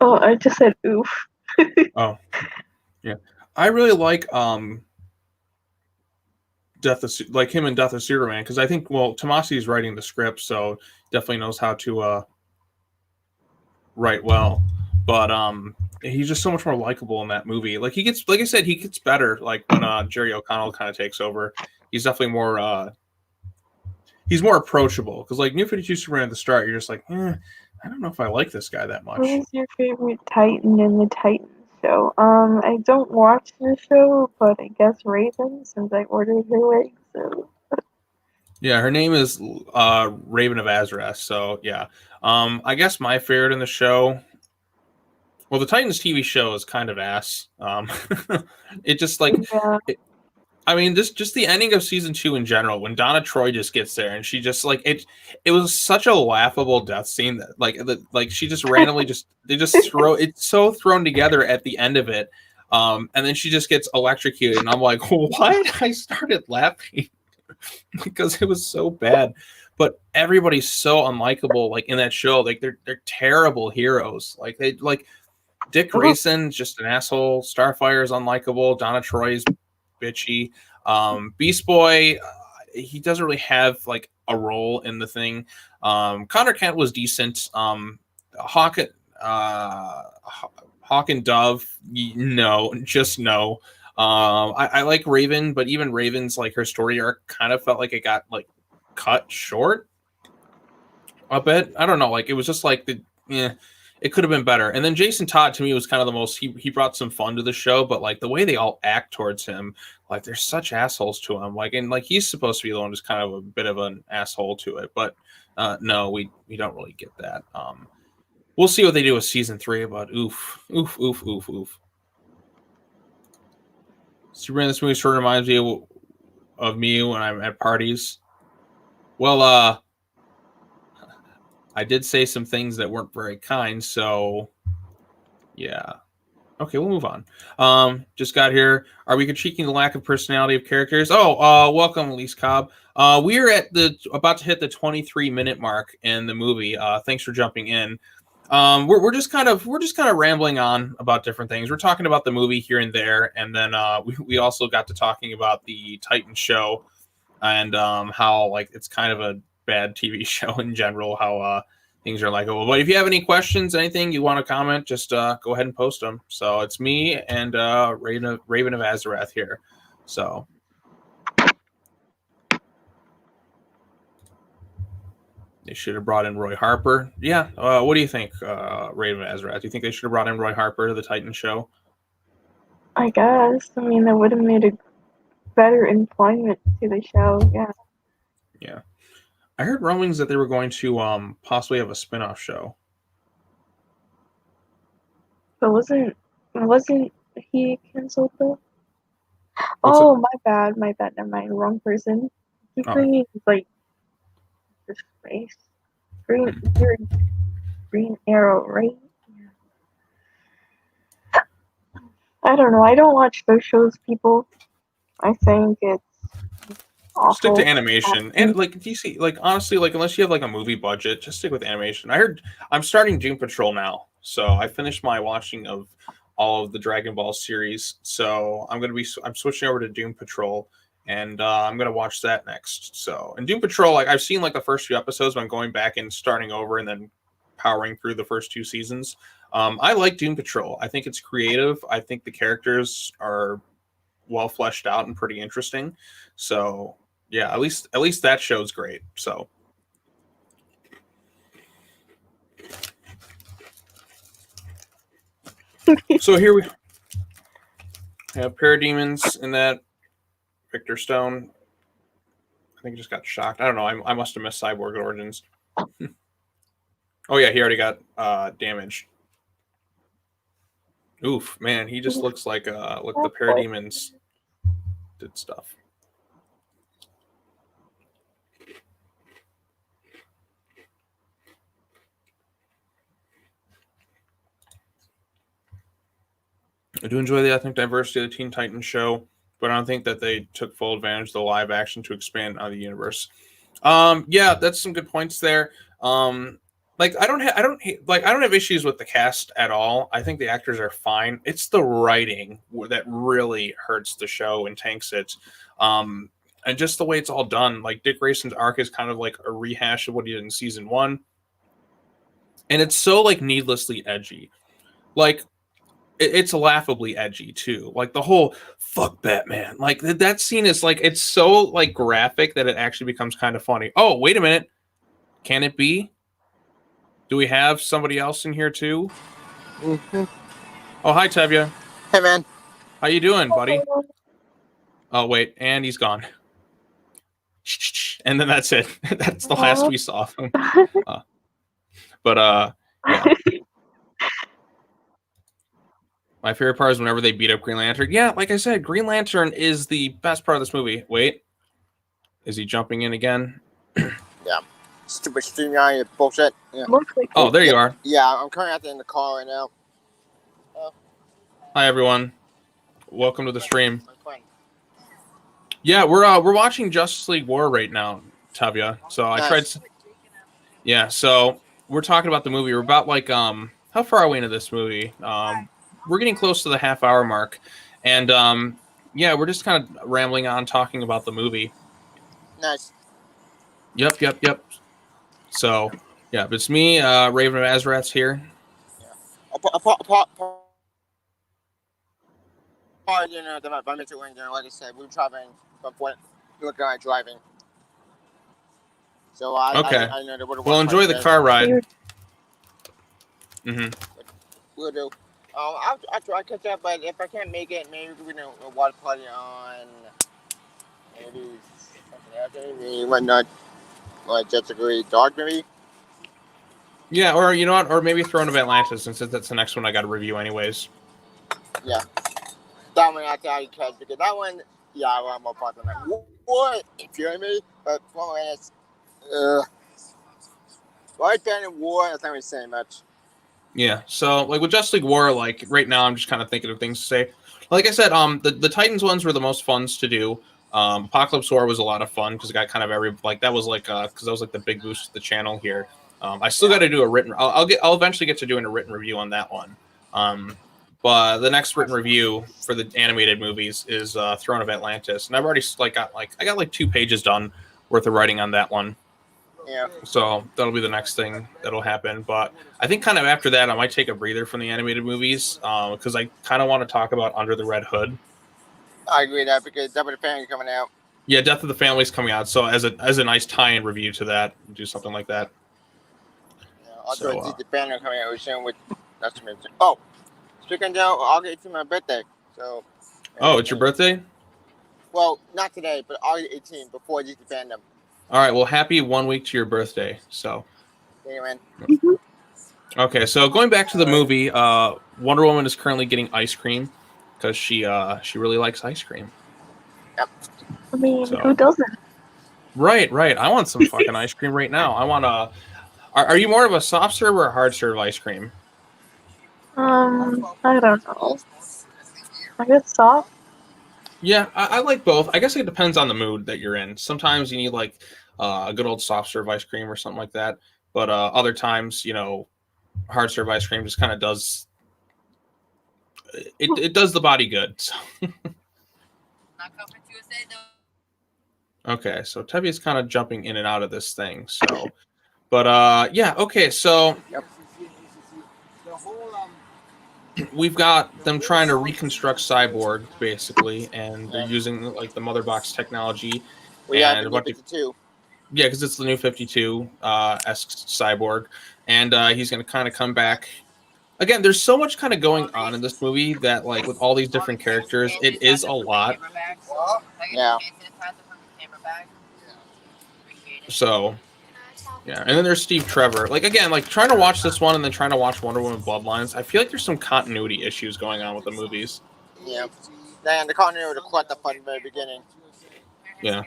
B: Oh, I just said oof.
A: Oh, yeah. I really like like him in Death of Superman because I think Tomasi's writing the script, so definitely knows how to write well. But he's just so much more likable in that movie. Like he gets, like I said, he gets better. Like when Jerry O'Connell kind of takes over, he's definitely more. He's more approachable because like New 52 Superman at the start, you're just like, I don't know if I like this guy that much.
B: Who's your favorite Titan in the Titans show? I don't watch the show, but I guess Raven, since I ordered her leg. So.
A: Yeah, her name is Raven of Azrath. So yeah, I guess my favorite in the show. Well, the Titans TV show is kind of ass. It just like,
B: Yeah.
A: I mean, just the ending of season 2 in general, when Donna Troy just gets there and she just like it was such a laughable death scene that like she just randomly they just throw it's so thrown together at the end of it, and then she just gets electrocuted and I'm like, why did I started laughing? Because it was so bad. But everybody's so unlikable, like in that show. Like they're terrible heroes. Like they like Dick Grayson's just an asshole. Starfire is unlikable. Donna Troy's bitchy. Beast Boy, he doesn't really have like a role in the thing. Connor Kent was decent. Hawk, Hawk and Dove, no, just no. I like Raven, but even Raven's like her story arc kind of felt like it got like cut short a bit. I don't know, like it was just like it could have been better. And then Jason Todd to me was kind of the most he brought some fun to the show, but like the way they all act towards him, like they're such assholes to him. Like and like he's supposed to be the one who's kind of a bit of an asshole to it, but no, we don't really get that. We'll see what they do with season 3. But oof. Superman, this movie sort of reminds me of me when I'm at parties. Well, I did say some things that weren't very kind, so yeah. Okay, we'll move on. Just got here. Are we critiquing the lack of personality of characters? Oh, welcome, Elise Cobb. We are about to hit the 23-minute mark in the movie. Thanks for jumping in. We're just kind of rambling on about different things. We're talking about the movie here and there, and then we also got to talking about the Titan show and how like it's kind of a bad TV show in general. How things are likable. But if you have any questions, anything you want to comment, just go ahead and post them. So it's me and Raven of Azarath here. So they should have brought in Roy Harper. Yeah. What do you think, Raven of Azarath? Do you think they should have brought in Roy Harper to the Titan show?
B: I guess. I mean, that would have made a better employment to the show. Yeah.
A: Yeah. I heard rumblings that they were going to possibly have a spin-off show.
B: But wasn't he canceled though?
A: What's
B: Oh, my bad. Never mind. Wrong person. Keep bringing like this face. You're Green Arrow, right? Yeah. I don't know. I don't watch those shows, people. I think it's awful.
A: Stick to animation. And like DC, like honestly, like unless you have like a movie budget, just stick with animation. I heard I'm starting Doom Patrol now. So I finished my watching of all of the Dragon Ball series. So I'm switching over to Doom Patrol and I'm gonna watch that next. So and Doom Patrol, like I've seen like the first few episodes, but I'm going back and starting over and then powering through the first 2 seasons. I like Doom Patrol. I think it's creative. I think the characters are well fleshed out and pretty interesting. So yeah, at least that show's great. So here we have Parademons in that. Victor Stone, I think he just got shocked. I don't know. I must have missed Cyborg Origins. Oh yeah, he already got damaged. Oof, man, he just looks like the Parademons did stuff. I do enjoy the ethnic diversity of the Teen Titans show, but I don't think that they took full advantage of the live action to expand on the universe. Yeah, that's some good points there. Like I don't have issues with the cast at all. I think the actors are fine. It's the writing that really hurts the show and tanks it. And just the way it's all done. Like Dick Grayson's arc is kind of like a rehash of what he did in season 1. And it's so like needlessly edgy. Like it's laughably edgy too. Like the whole fuck Batman. Like that scene is like it's so like graphic that it actually becomes kind of funny. Oh, wait a minute. Can it be? Do we have somebody else in here too?
C: Mm-hmm.
A: Oh, hi Tevya.
C: Hey man.
A: How you doing, buddy? Oh wait, and he's gone. And then that's it. That's the last we saw of him. Yeah. My favorite part is whenever they beat up Green Lantern. Yeah, like I said, Green Lantern is the best part of this movie. Wait. Is he jumping in again?
C: Yeah. Stupid StreamYard bullshit. Yeah.
A: Oh, there you are.
C: Yeah, I'm currently out there in the car right now.
A: Hi everyone. Welcome to the stream. Yeah, we're watching Justice League War right now, Tavia. So I tried. Yeah, so we're talking about the movie. We're about like how far are we into this movie? We're getting close to the half-hour mark, and yeah, we're just kind of rambling on talking about the movie.
C: Nice.
A: Yep. So yeah, but it's me, Raven of Azarath's here.
C: Yeah. You know, the environmental wing, like I said, we were traveling from point. Look at driving. So
A: okay.
C: I know that would have.
A: Well, enjoy the car ride. Mm-hmm.
C: We'll do. I'll try to catch up, but if I can't make it, maybe we can a water party on maybe something else. Maybe whatnot, like Just Agree Dark, maybe.
A: Yeah, or you know what? Or maybe Throne of Atlantis, since that's the next one I got to review anyways.
C: Yeah, that one I thought you could because that one, yeah, I want more parts on that. What? You feel me? But Throne of Atlantis, right there in war, that's not really saying much.
A: Yeah, so like with Justice League War, like right now I'm just kind of thinking of things to say. Like I said, the Titans ones were the most funs to do. Apocalypse War was a lot of fun because it got kind of that was like because that was like the big boost to the channel here. I still got to do a written. I'll eventually get to doing a written review on that one. But the next written review for the animated movies is Throne of Atlantis, and I've already I got like 2 pages done worth of writing on that one.
C: Yeah.
A: So that'll be the next thing that'll happen. But I think kind of after that, I might take a breather from the animated movies because I kind of want to talk about Under the Red Hood.
C: I agree with that because Double the Family coming out.
A: Yeah, Death of the Family's coming out. So as a nice tie-in review to that, do something like that.
C: Yeah, also, the Family coming out soon with that's amazing. Oh, speaking of August 18th, my birthday. So.
A: Oh, it's your birthday?
C: Well, not today, but August 18th before DC Fandom.
A: All right. Well, happy 1 week to your birthday. So.
C: Anyway.
A: Okay, so going back to the movie, Wonder Woman is currently getting ice cream because she really likes ice cream.
C: Yep.
B: I mean, who doesn't?
A: Right. I want some fucking ice cream right now. I want a. Are you more of a soft serve or a hard serve ice cream?
B: I don't know. I guess soft.
A: Yeah, I like both. I guess it depends on the mood that you're in. Sometimes you need like a good old soft serve ice cream or something like that. But other times, hard serve ice cream just kind of does it does the body good. So. Okay, so Tevia's kind of jumping in and out of this thing. So, but yeah, okay, so we've got them trying to reconstruct Cyborg basically, and they're using like the Mother Box technology.
C: Yeah,
A: because it's the new 52 esque Cyborg, and he's going to kind of come back. Again, there's so much kind of going on in this movie that, like, with all these different characters, it is a lot.
C: Yeah.
A: So, yeah, and then there's Steve Trevor. Like, again, like trying to watch this one and then trying to watch Wonder Woman Bloodlines, I feel like there's some continuity issues going on with the movies.
C: Yeah, and the continuity was quite the fun in the very beginning.
A: Yeah.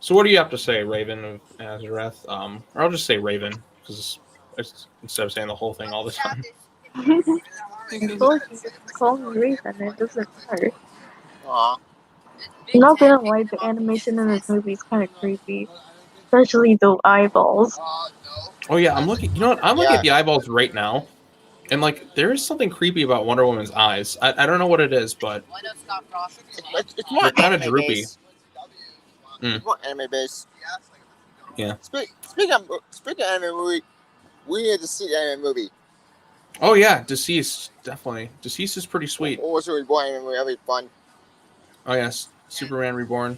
A: So what do you have to say, Raven of Azareth? Or I'll just say Raven because instead of saying the whole thing all the time.
B: Call me Raven. It doesn't matter.
C: Aww.
B: I'm not gonna lie, the animation in this movie is kind of creepy, especially the eyeballs.
A: Oh yeah, I'm looking. You know what? I'm looking at the eyeballs right now, and like there is something creepy about Wonder Woman's eyes. I don't know what it is, but
C: it's more
A: kind of droopy.
C: It's more anime based.
A: Yeah.
C: Speaking of anime movie, we need to see the anime movie.
A: Oh yeah, Deceased, definitely. Deceased is pretty sweet.
C: Also, Reborn anime movie, that'll be fun.
A: Oh yes, Superman Reborn.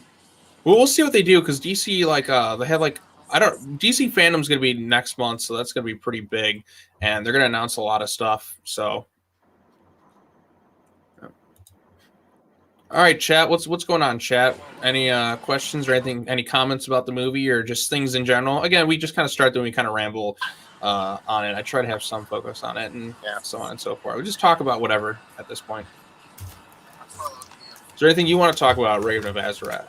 A: Well, we'll see what they do because DC they have like DC fandom's gonna be next month, so that's gonna be pretty big, and they're gonna announce a lot of stuff. So, all right, chat. What's going on, chat? Any questions or anything? Any comments about the movie or just things in general? Again, we just kind of start doing, we kind of ramble on it. I try to have some focus on it and so on and so forth. We just talk about whatever at this point. Is there anything you want to talk about, Raven of Azarath?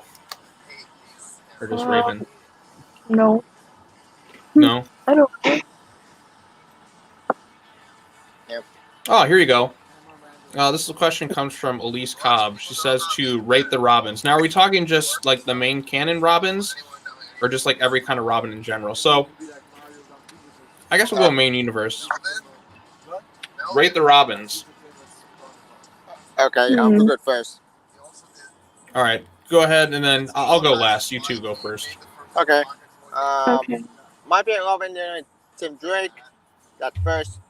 A: Or just Raven?
B: No.
A: No?
B: I don't know.
C: Yep.
A: Oh, here you go. This question comes from Elise Cobb. She says to rate the Robins. Now, are we talking just like the main canon Robins or just like every kind of Robin in general? So, I guess we'll go main universe. Rate the Robins.
C: Okay, we'll go first.
A: All right, go ahead, and then I'll go last. You two go first.
C: Okay.
B: Okay.
C: My favorite Robin is Tim Drake. That's first.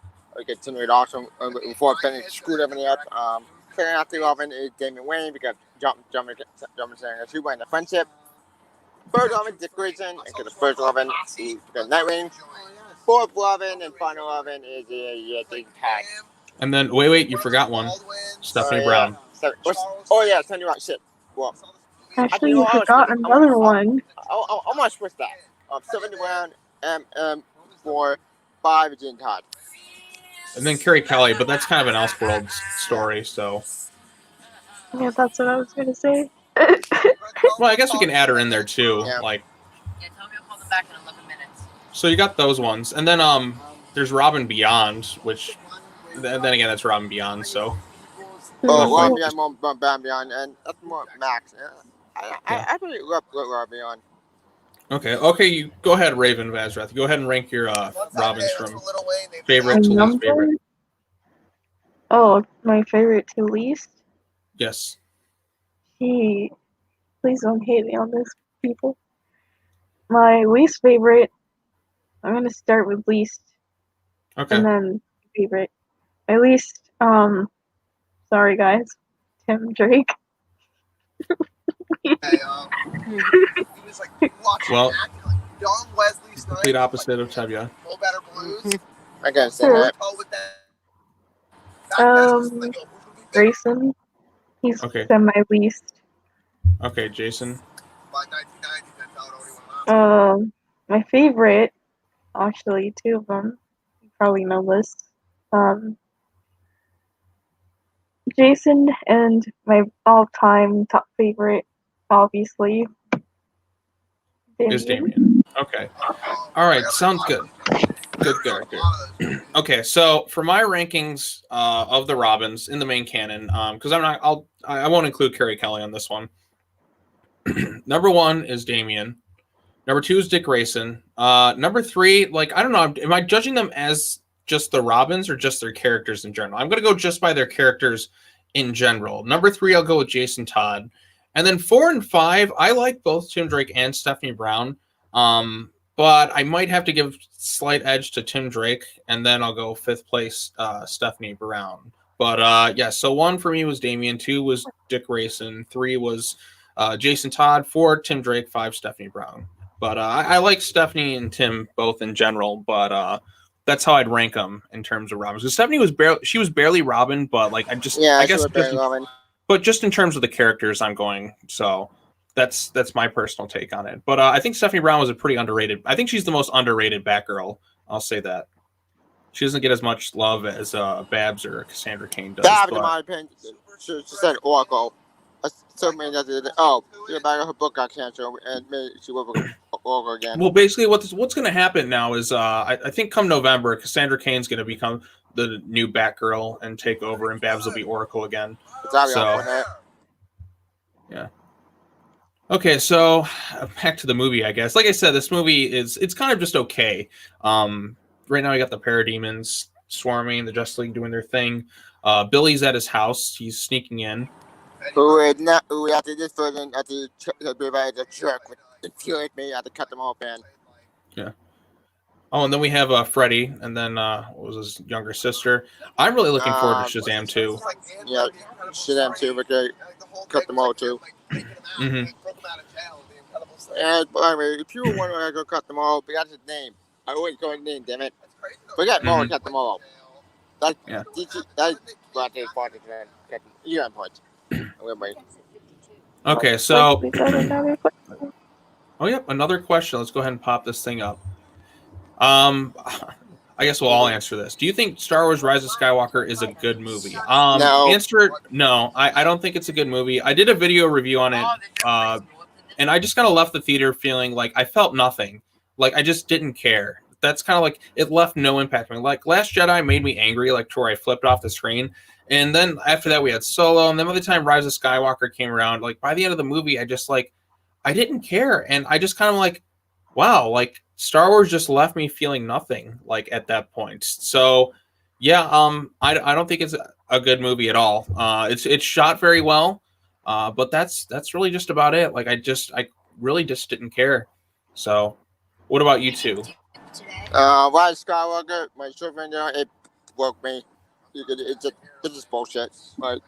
C: Okay, Tim Drake awesome. Before Penny screwed everything up. Second after Robin is Damian Wayne because jumping saying she went in a friendship. Third Robin, Dick Grayson, and the first Robin because Nightwing. Fourth Robin and final Robin is the tag.
A: And then wait, you forgot one. Stephanie Brown.
C: Stephanie Brown. Shit. Well,
B: actually, you forgot another one.
C: I want to switch that. Stephanie Brown, for 5 is Jason Todd.
A: And then Carrie Kelly, but that's kind of an Elseworlds story, so.
B: Yeah, that's what I was gonna say.
A: Well, I guess we can add her in there too.
C: Yeah.
A: Like,
D: Yeah, tell me I'll call them back in 11 minutes.
A: so you got those ones, and then there's Robin Beyond, which then again that's Robin Beyond. So
C: Oh,
A: quite-
C: Robin Beyond, more Beyond, and that's more Max. I really love Robin Beyond.
A: okay, you go ahead, Raven Vazrath. Go ahead and rank your Robins from favorite to least favorite.
B: Oh, my favorite to least?
A: Yes.
B: Please don't hate me on this, people. My least favorite, I'm gonna start with least,
A: Okay.
B: and then favorite. My least, sorry guys, Tim Drake.
A: Well, complete opposite of Tevya.
C: I gotta say that.
B: Grayson, he's
A: Okay.
B: semi least.
A: Okay, Jason.
B: My favorite, actually, two of them. You probably know this. Jason and my all-time top favorite, obviously,
A: Is Damien. Okay. All right, sounds good. Good. Okay, so for my rankings of the Robins in the main canon, because I won't include Carrie Kelly on this one. Number 1 is Damien. Number 2 is Dick Grayson. Number 3, like, I don't know, am I judging them as just the Robins or just their characters in general? I'm gonna go just by their characters in general. Number 3, I'll go with Jason Todd. And then 4 and 5, I like both Tim Drake and Stephanie Brown. But I might have to give slight edge to Tim Drake, and then I'll go 5th place, Stephanie Brown. But yeah, so 1 for me was Damien, 2 was Dick Grayson, 3 was Jason Todd, 4 Tim Drake, 5 Stephanie Brown. But I like Stephanie and Tim both in general, but that's how I'd rank them in terms of Robins. Because Stephanie was barely Robin, but like I guess
C: Robin.
A: but just in terms of the characters I'm going, so that's my personal take on it. But I think Stephanie Brown was a pretty underrated. I think she's the most underrated Batgirl. I'll say that. She doesn't get as much love as Babs or Cassandra Cain does.
C: Babs, in my opinion, she said Oracle. So many that her book got canceled, and maybe she will go Oracle again.
A: Well, basically, what's going to happen now is I think come November, Cassandra Cain's going to become the new Batgirl and take over, and Babs will be Oracle again. So, yeah. Okay, so back to the movie, I guess. Like I said, this movie it's kind of just okay. Right now, we got the Parademons swarming, the Justice League doing their thing. Billy's at his house. He's sneaking in.
C: Who after this version, after the jerk would infuriate me, I had to cut them off, man.
A: Yeah. Oh, and then we have Freddy, and then what was his younger sister? I'm really looking forward to Shazam 2.
C: Yeah, Shazam 2, but they cut them all too.
A: Mm-hmm.
C: And I mean, if you want to go cut them all, but that's his name. I always go his name, damn it. Forget more and cut them all. That's what they fought to cut them. You got points.
A: Okay, so another question. Let's go ahead and pop this thing up. I guess we'll all answer this. Do you think Star Wars Rise of Skywalker is a good movie?
C: No.
A: Answer no. I don't think it's a good movie. I did a video review on it, and I just kind of left the theater feeling like I felt nothing. Like I just didn't care. That's kind of like it left no impact on me. Like Last Jedi made me angry, like to where I flipped off the screen. And then after that we had Solo, and then by the time Rise of Skywalker came around, like by the end of the movie, I just like I didn't care, and I just kind of like, wow, like Star Wars just left me feeling nothing like at that point. So yeah, I don't think it's a good movie at all. It's shot very well, but that's really just about it. Like I really just didn't care. So what about you two?
C: Rise of Skywalker, my children, it broke me. It's just bullshit. Like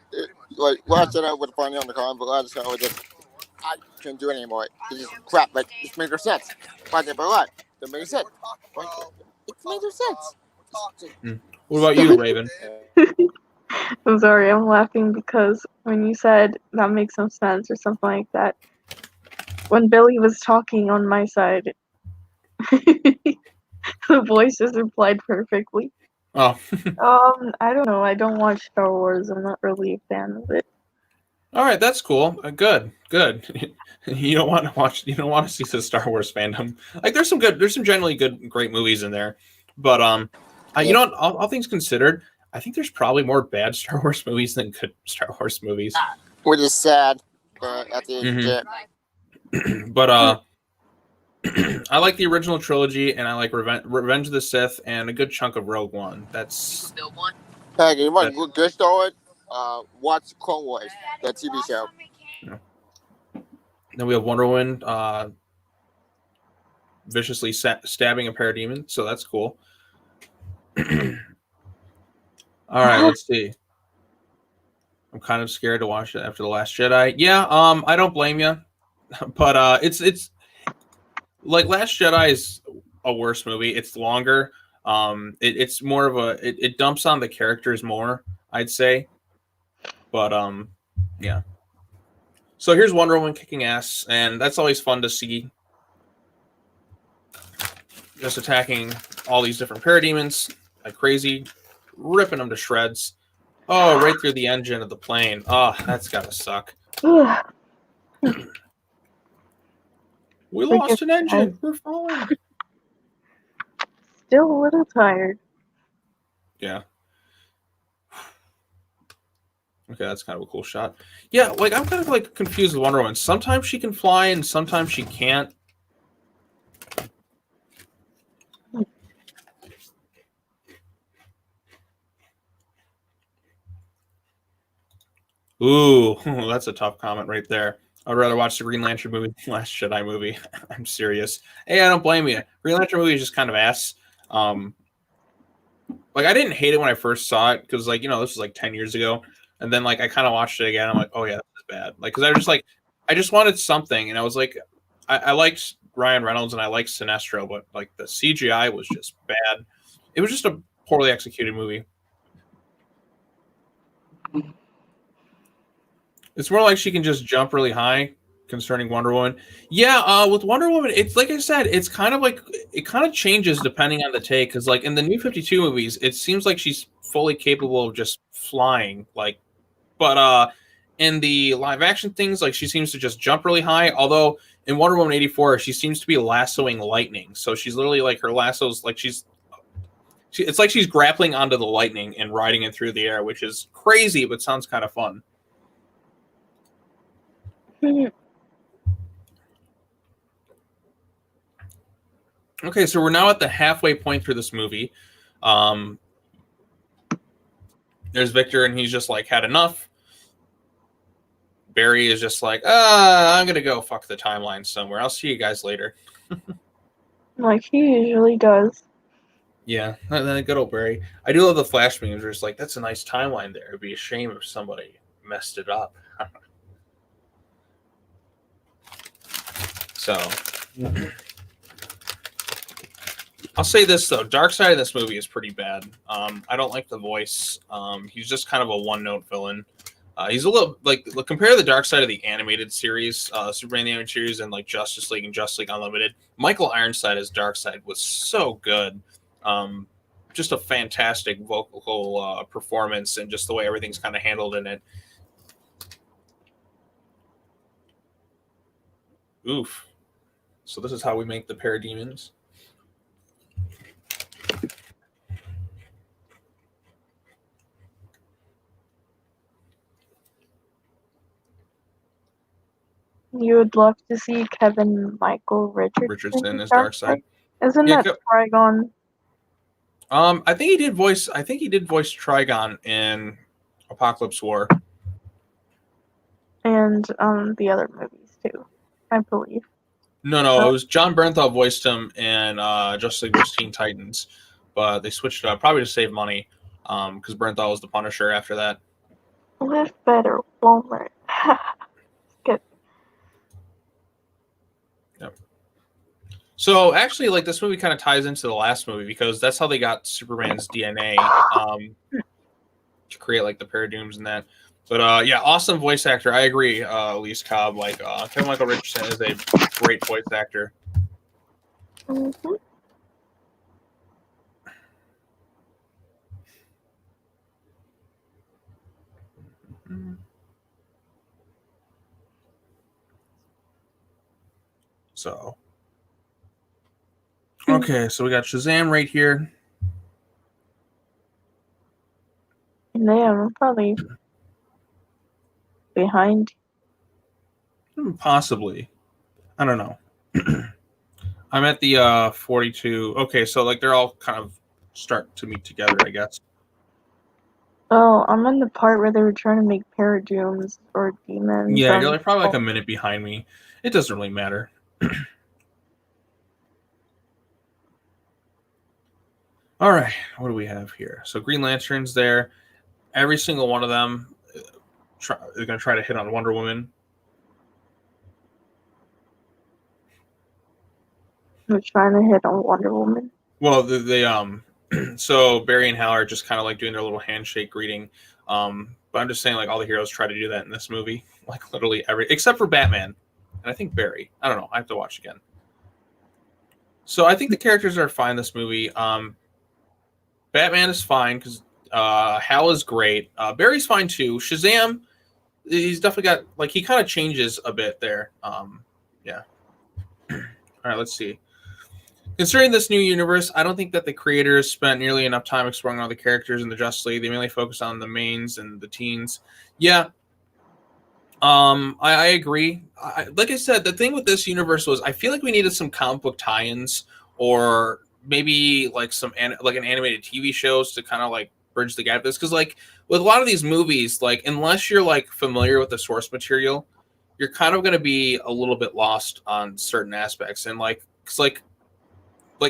C: Rise of Skywalker was funny on the con, but Rise of Skywalker I couldn't do it anymore. It's just crap. Like it makes no sense. Why did what? It makes sense. It makes no sense.
A: What about you, Raven?
B: I'm sorry, I'm laughing because when you said that makes some sense or something like that, when Billy was talking on my side, The voices implied perfectly.
A: Oh,
B: I don't know. I don't watch Star Wars. I'm not really a fan of it.
A: all right, that's cool. Good, good. You don't want to watch. You don't want to see the Star Wars fandom. Like, there's some generally good, great movies in there, but you know what? All things considered, I think there's probably more bad Star Wars movies than good Star Wars movies.
C: Which is sad. At the end of the day.
A: But I like the original trilogy, and I like Revenge of the Sith, and a good chunk of Rogue One. That's
D: Build one.
C: Hey, you want a good story? Watch Clone Wars, the TV show.
A: Then we have Wonder Woman viciously stabbing a parademon, so that's cool. All right, let's see. I'm kind of scared to watch it after The Last Jedi. Yeah, I don't blame you, but it's like Last Jedi is a worse movie. It's longer. It's more of it dumps on the characters more, I'd say. But yeah. So here's Wonder Woman kicking ass, and that's always fun to see. Just attacking all these different parademons like crazy, ripping them to shreds. Oh, right through the engine of the plane. Oh, that's gotta suck. We lost an engine. We're falling.
B: Still a little tired.
A: Yeah. Okay, that's kind of a cool shot. Yeah, like I'm kind of like confused with Wonder Woman. Sometimes she can fly and sometimes she can't. Ooh, that's a tough comment right there. I'd rather watch the Green Lantern movie than the Last Jedi movie. I'm serious. Hey, I don't blame you. Green Lantern movie is just kind of ass. Like I didn't hate it when I first saw it because, like, you know, this was like 10 years ago, and then like I kind of watched it again. I'm like, oh yeah, this is bad. Like, because I just wanted something, and I was like, I liked Ryan Reynolds and I liked Sinestro, but like the CGI was just bad. It was just a poorly executed movie. It's more like she can just jump really high concerning Wonder Woman. Yeah, with Wonder Woman, it's like I said, it's kind of like it kind of changes depending on the take. Because like in the New 52 movies, it seems like she's fully capable of just flying. Like, but in the live action things, like she seems to just jump really high. Although in Wonder Woman 84, she seems to be lassoing lightning. So she's literally like her lassos, like it's like she's grappling onto the lightning and riding it through the air, which is crazy, but sounds kind of fun. Okay, so we're now at the halfway point through this movie. There's Victor, and he's just like had enough. Barry is just like, I'm gonna go fuck the timeline somewhere. I'll see you guys later.
B: Like he usually does.
A: Yeah, and then good old Barry. I do love the flash memes where it's like, that's a nice timeline there. It'd be a shame if somebody messed it up. So I'll say this though, Darkseid in this movie is pretty bad. I don't like the voice. He's just kind of a one-note villain. He's a little like compare the Darkseid of the animated series, Superman the animated series, and like Justice League and Justice League Unlimited. Michael Ironside as Darkseid was so good. Just a fantastic vocal performance, and just the way everything's kind of handled in it. Oof. So this is how we make the parademons.
B: You would love to see Kevin Michael
A: Richardson as Darkseid.
B: Isn't that Trigon?
A: I think he did voice Trigon in Apocalypse War.
B: And the other movies too, I believe.
A: No, it was John Bernthal voiced him in Justice League vs. Teen Titans, but they switched it up probably to save money, because Bernthal was the Punisher after that.
B: Live better, Walmart. Good.
A: Yep. So actually, like this movie kind of ties into the last movie because that's how they got Superman's DNA to create like the paradooms and that. But yeah, awesome voice actor. I agree, Elise Cobb. Like Kevin Michael Richardson is a great voice actor.
B: Mm-hmm.
A: So, okay, so we got Shazam right here.
B: Yeah, I'm probably behind.
A: Possibly. I don't know. I'm at the 42. Okay, so like they're all kind of start to meet together, I guess.
B: Oh, I'm in the part where they were trying to make paradooms or demons.
A: Yeah, you're like probably like a minute behind me. It doesn't really matter. All right, what do we have here? So Green Lantern's there. Every single one of them is going to try to hit on Wonder Woman.
B: They're trying to hit on Wonder Woman.
A: Well, they so Barry and Hal are just kind of like doing their little handshake greeting. But I'm just saying, like all the heroes try to do that in this movie, like literally every except for Batman, and I think Barry. I don't know. I have to watch again. So I think the characters are fine in this movie. Batman is fine because Hal is great. Barry's fine too. Shazam, he's definitely got like he kind of changes a bit there. Yeah. All right, let's see. Considering this new universe, I don't think that the creators spent nearly enough time exploring all the characters in the Justice League. They mainly focused on the mains and the teens. Yeah, I agree. Like I said, the thing with this universe was I feel like we needed some comic book tie-ins or maybe like like an animated TV shows to kind of like bridge the gap. This because like with a lot of these movies, like unless you're like familiar with the source material, you're kind of going to be a little bit lost on certain aspects and like because like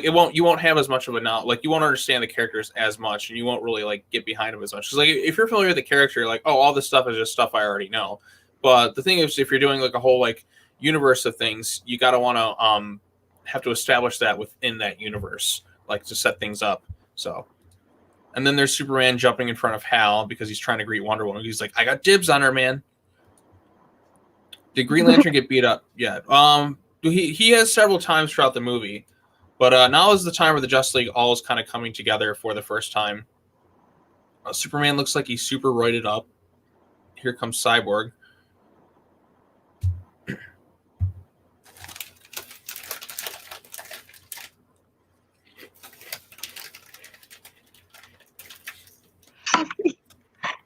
A: you won't have as much of a knowledge, like you won't understand the characters as much and you won't really like get behind them as much because like if you're familiar with the character, you're like, oh, all this stuff is just stuff I already know. But the thing is, if you're doing like a whole like universe of things, you gotta want to have to establish that within that universe, like to set things up. So, and then there's Superman jumping in front of Hal because he's trying to greet Wonder Woman. He's like, I got dibs on her, man. Did Green Lantern get beat up? Yeah. He has several times throughout the movie. But now is the time where the Justice League all is kind of coming together for the first time. Superman looks like he's super roided up. Here comes Cyborg.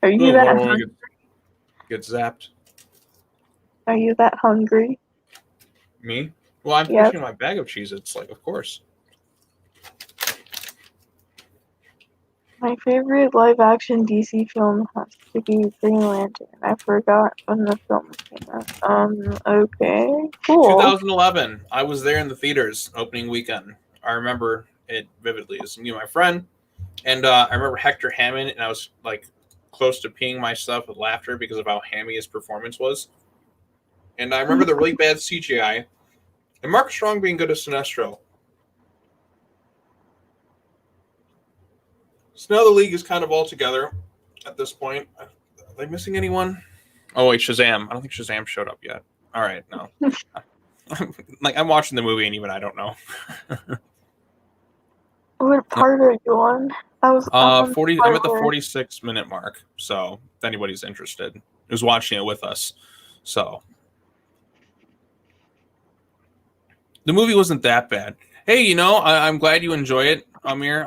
B: Are you that hungry?
A: Get zapped.
B: Are you that hungry?
A: Me? Well, I'm pushing my bag of cheese. It's like, of course.
B: My favorite live-action DC film has to be Green Lantern. I forgot when the film came out. Okay, cool.
A: 2011. I was there in the theaters opening weekend. I remember it vividly. It was me and my friend, and I remember Hector Hammond, and I was like close to peeing myself with laughter because of how hammy his performance was. And I remember the really bad CGI, and Mark Strong being good as Sinestro. So now the league is kind of all together at this point. Are they missing anyone? Oh wait, Shazam. I don't think Shazam showed up yet. All right, no. Like I'm watching the movie and even I don't know.
B: What part are you on? I was
A: 40. I'm at the 46-minute mark. So if anybody's interested, who's watching it with us, so the movie wasn't that bad. Hey, you know, I'm glad you enjoy it, Amir.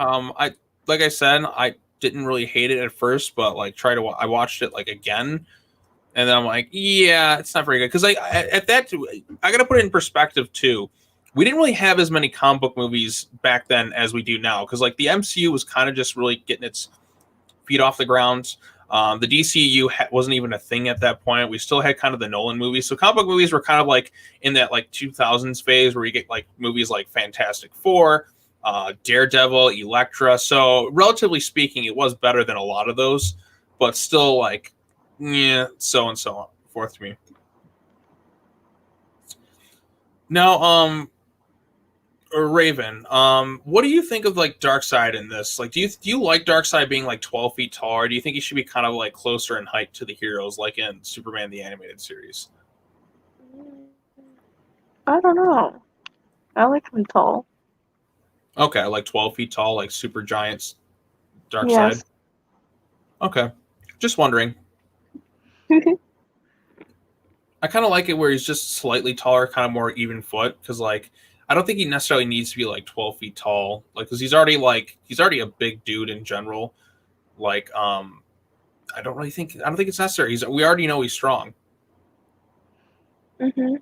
A: Like I said, I didn't really hate it at first, but like I watched it like again, and then I'm like, yeah, it's not very good because I got to put it in perspective too. We didn't really have as many comic book movies back then as we do now because like the MCU was kind of just really getting its feet off the ground. The DCU wasn't even a thing at that point. We still had kind of the Nolan movies. So comic book movies were kind of like in that like 2000s phase where you get like movies like Fantastic Four, Daredevil, Elektra. So relatively speaking, it was better than a lot of those, but still like, yeah, so and so forth to me. Now, Raven, what do you think of like Darkseid in this? Like, do you like Darkseid being like 12 feet tall, or do you think he should be kind of like closer in height to the heroes, like in Superman the Animated Series?
B: I don't know. I like him tall.
A: Okay, like 12 feet tall, like super giants, Darkseid.
B: Yes.
A: Okay, just wondering. I kind of like it where he's just slightly taller, kind of more even foot, because like I don't think he necessarily needs to be like 12 feet tall, like because he's already a big dude in general. Like I don't think it's necessary. We already know he's strong.
B: Mm-hmm.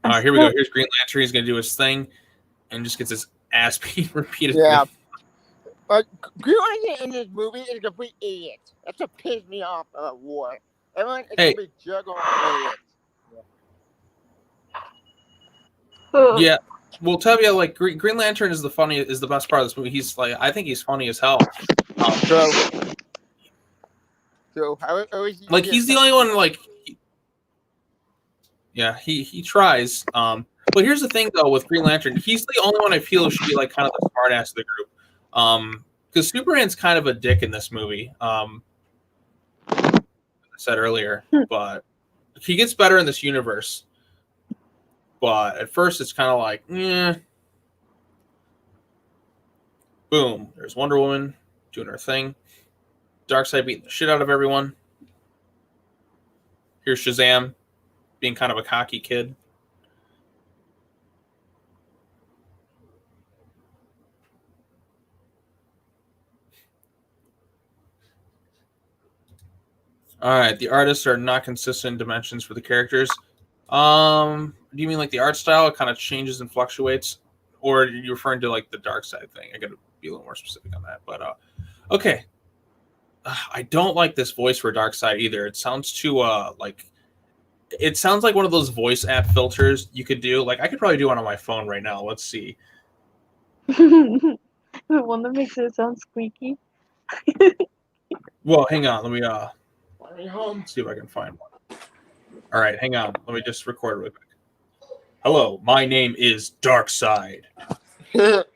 A: All right, here we go. Here's Green Lantern. He's gonna do his thing, and just gets his ass beat repeatedly.
C: Yeah. But Green Lantern in this movie is a complete idiot. That's what pissed me off about war. Everyone is a complete juggling idiot.
A: Yeah. Well, Tevye, like Green Lantern is the best part of this movie. He's like, I think he's funny as hell.
C: So
A: like he's the only one like. Yeah, he tries. But here's the thing though with Green Lantern, he's the only one I feel should be like kind of the smart ass of the group. Because Superman's kind of a dick in this movie. I said earlier, but he gets better in this universe. But at first, it's kind of like, boom. There's Wonder Woman doing her thing. Darkseid beating the shit out of everyone. Here's Shazam being kind of a cocky kid. All right, the artists are not consistent dimensions for the characters. Do you mean like the art style? It kind of changes and fluctuates, or are you referring to like the Darkseid thing? I got to be a little more specific on that. But okay, I don't like this voice for Darkseid either. It sounds too like it sounds like one of those voice app filters you could do. Like I could probably do one on my phone right now. Let's see.
B: The one that makes it sound squeaky.
A: Well, hang on. Let me see if I can find one. All right, hang on. Let me just record real quick. Hello, my name is Darkseid.
C: Yep.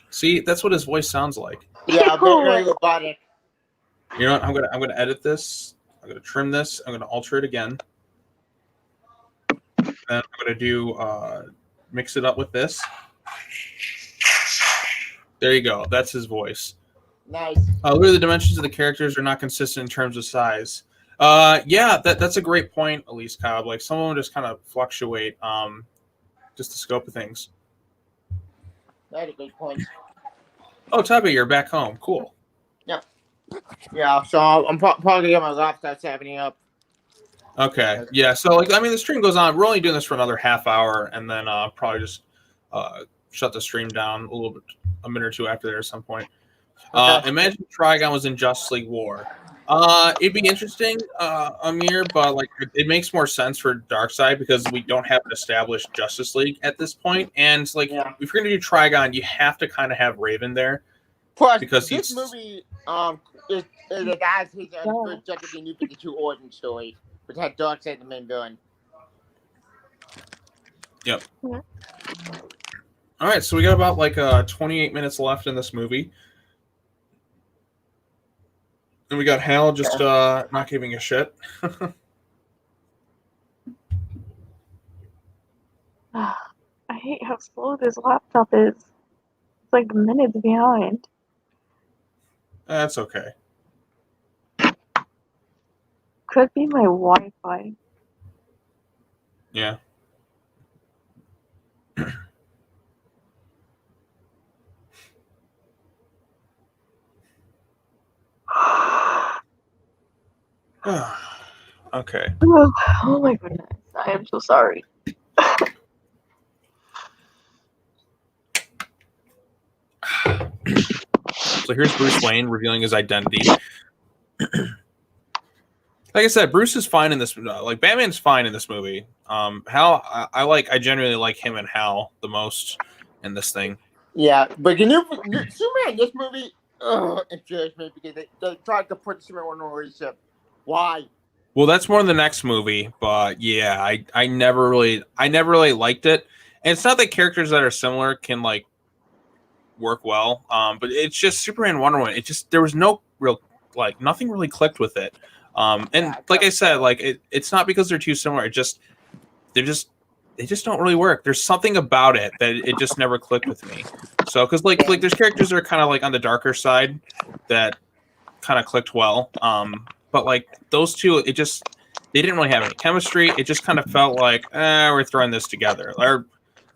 A: See, that's what his voice sounds like.
C: Yeah, very robotic.
A: You know what? I'm gonna edit this. I'm gonna trim this. I'm gonna alter it again. And I'm gonna do mix it up with this. There you go. That's his voice.
C: Nice.
A: What are the dimensions of the characters are not consistent in terms of size? Yeah, that's a great point, Elise Cobb. Like some of them just kind of fluctuate, just the scope of things.
C: That's a good point.
A: Oh, Tubby, you're back home. Cool.
C: Yep. Yeah, so I'm probably gonna get my laptop setting up.
A: Okay. Yeah. So, like, I mean, the stream goes on. We're only doing this for another half hour, and then probably just shut the stream down a minute or two after there at some point.
C: Okay.
A: Imagine Trigon was in Justice League War. It'd be interesting, Amir, but like it makes more sense for Darkseid because we don't have an established Justice League at this point, and it's like if you're gonna do Trigon, you have to kind of have Raven there.
C: Plus,
A: because
C: this movie is a guy's his Justice League New 52 origin story, which had Darkseid the main villain.
A: Yep. Yeah. All right, so we got about like 28 minutes left in this movie. And we got Hal just not giving a shit.
B: I hate how slow this laptop is. It's like minutes behind.
A: That's okay.
B: Could be my Wi-Fi.
A: Yeah. Okay.
B: Oh my goodness. I am so sorry.
A: So here's Bruce Wayne revealing his identity. Like I said, Bruce is fine in this. Like Batman's fine in this movie. Hal, I genuinely like him and Hal the most in this thing.
C: Yeah, but the new Superman in this movie, infuriates me because they tried to put Superman on a relationship. Why?
A: Well, that's more in the next movie, but yeah, I never really liked it. And it's not that characters that are similar can like work well, but it's just Superman and Wonder Woman. It just there was no real like nothing really clicked with it. And like I said, like it's not because they're too similar. They just don't really work. There's something about it that it just never clicked with me. So because like there's characters that are kind of like on the darker side that kind of clicked well. But like those two, they didn't really have any chemistry. It just kind of felt like we're throwing this together, or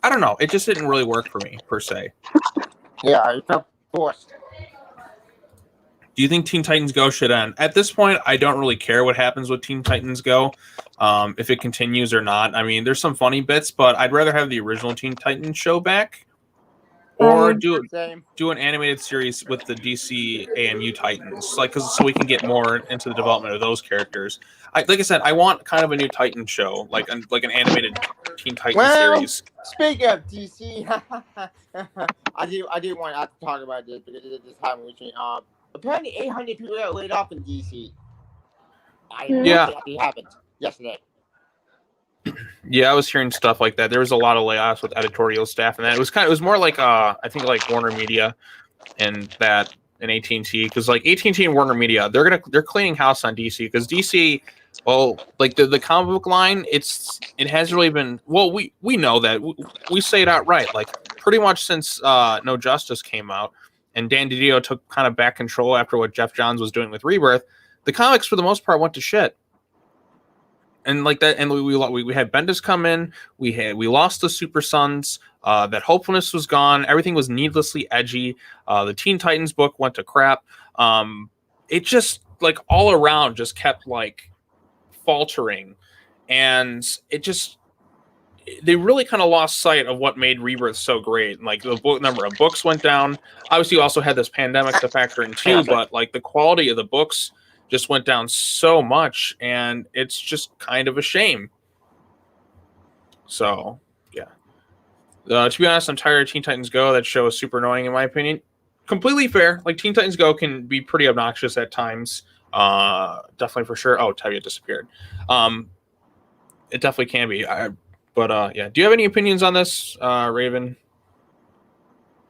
A: I don't know. It just didn't really work for me per se.
C: Yeah, it felt forced.
A: Do you think Teen Titans Go should end? At this point, I don't really care what happens with Teen Titans Go, if it continues or not. I mean, there's some funny bits, but I'd rather have the original Teen Titans show back, or do an animated series with the DC AMU Titans, like so we can get more into the development of those characters. Like I said, I want kind of a new Titan show, like an animated Teen Titans series.
C: Speaking of DC, I do want to talk about this because this happened recently. Apparently 800 people got laid off in DC. It happened yesterday.
A: Yeah, I was hearing stuff like that. There was a lot of layoffs with editorial staff, and that it was more like I think like Warner Media and AT&T, because like AT&T and Warner Media, they're cleaning house on DC because DC, well, like the comic book line, it hasn't really been. Well, we know that we say it outright. Like pretty much since No Justice came out and Dan DiDio took kind of back control after what Jeff Johns was doing with Rebirth, the comics for the most part went to shit. And like that, and we had Bendis come in. We lost the Super Sons. That hopefulness was gone. Everything was needlessly edgy. The Teen Titans book went to crap. It just like all around just kept like faltering, and they really kind of lost sight of what made Rebirth so great. And like the number of books went down. Obviously, you also had this pandemic to factor in too, but like the quality of the books just went down so much, and it's just kind of a shame. So, yeah. To be honest, I'm tired of Teen Titans Go. That show is super annoying, in my opinion. Completely fair. Like, Teen Titans Go can be pretty obnoxious at times. Definitely for sure. Oh, Tevye disappeared. It definitely can be. But yeah. Do you have any opinions on this, Raven?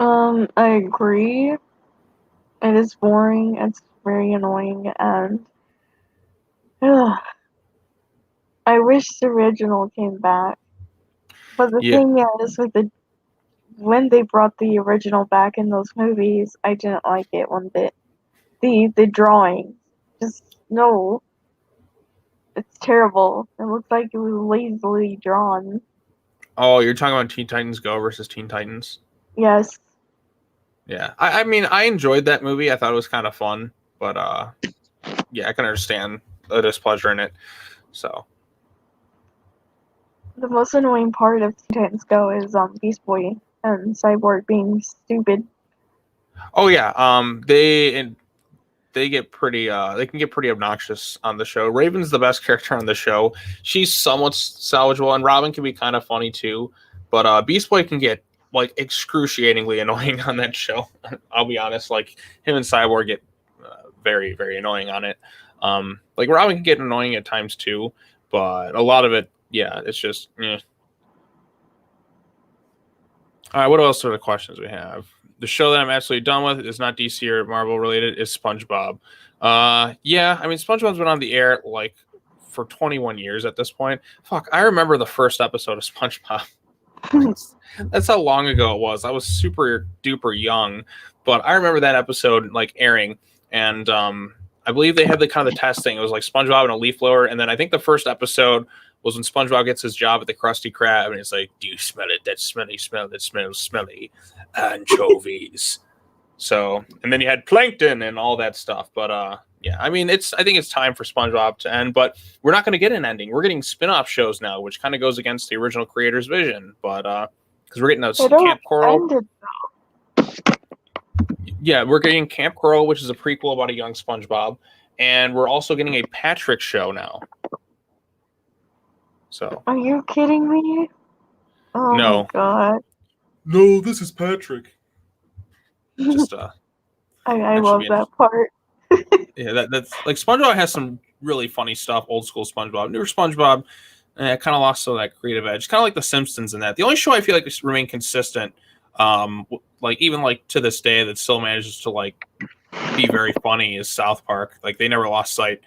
B: I agree. It is boring. It's very annoying, and I wish the original came back. But the thing is, when they brought the original back in those movies, I didn't like it one bit. The drawing, just no, it's terrible. It looks like it was lazily drawn.
A: Oh, you're talking about Teen Titans Go versus Teen Titans?
B: Yes.
A: Yeah, I mean, I enjoyed that movie. I thought it was kind of fun, but yeah, I can understand the displeasure in it. So
B: the most annoying part of Teen Titans Go is Beast Boy and Cyborg being stupid.
A: Oh yeah, they get pretty they can get pretty obnoxious on the show. Raven's the best character on the show. She's somewhat salvageable, and Robin can be kind of funny too. But Beast Boy can get like excruciatingly annoying on that show. I'll be honest, like him and Cyborg get very, very annoying on it. Like Robin can get annoying at times too, but a lot of it, yeah, it's just All right, what else are the questions we have? The show that I'm absolutely done with is not DC or Marvel related, is SpongeBob. Yeah, I mean SpongeBob's been on the air like for 21 years at this point. Fuck, I remember the first episode of SpongeBob. That's how long ago it was. I was super duper young, but I remember that episode like airing, and I believe they had the kind of the testing. It was like SpongeBob and a leaf blower, and then I think the first episode was when SpongeBob gets his job at the Krusty Krab, and it's like, "Do you smell it? That smelly smell that smells smelly, anchovies." So, and then you had Plankton and all that stuff. But yeah, I mean, I think it's time for SpongeBob to end, but we're not going to get an ending. We're getting spin-off shows now, which kind of goes against the original creator's vision. But because we're getting those Camp Coral. Yeah, we're getting Camp Coral, which is a prequel about a young SpongeBob, and we're also getting a Patrick show now. So.
B: Are you kidding me? Oh
A: no.
B: My god.
A: No, this is Patrick. Just
B: I love that part.
A: Yeah, that's like SpongeBob has some really funny stuff. Old school SpongeBob, newer SpongeBob, kind of lost some of that creative edge. Kind of like The Simpsons in that. The only show I feel like has remained consistent, like even like to this day, that still manages to like be very funny is South Park. Like they never lost sight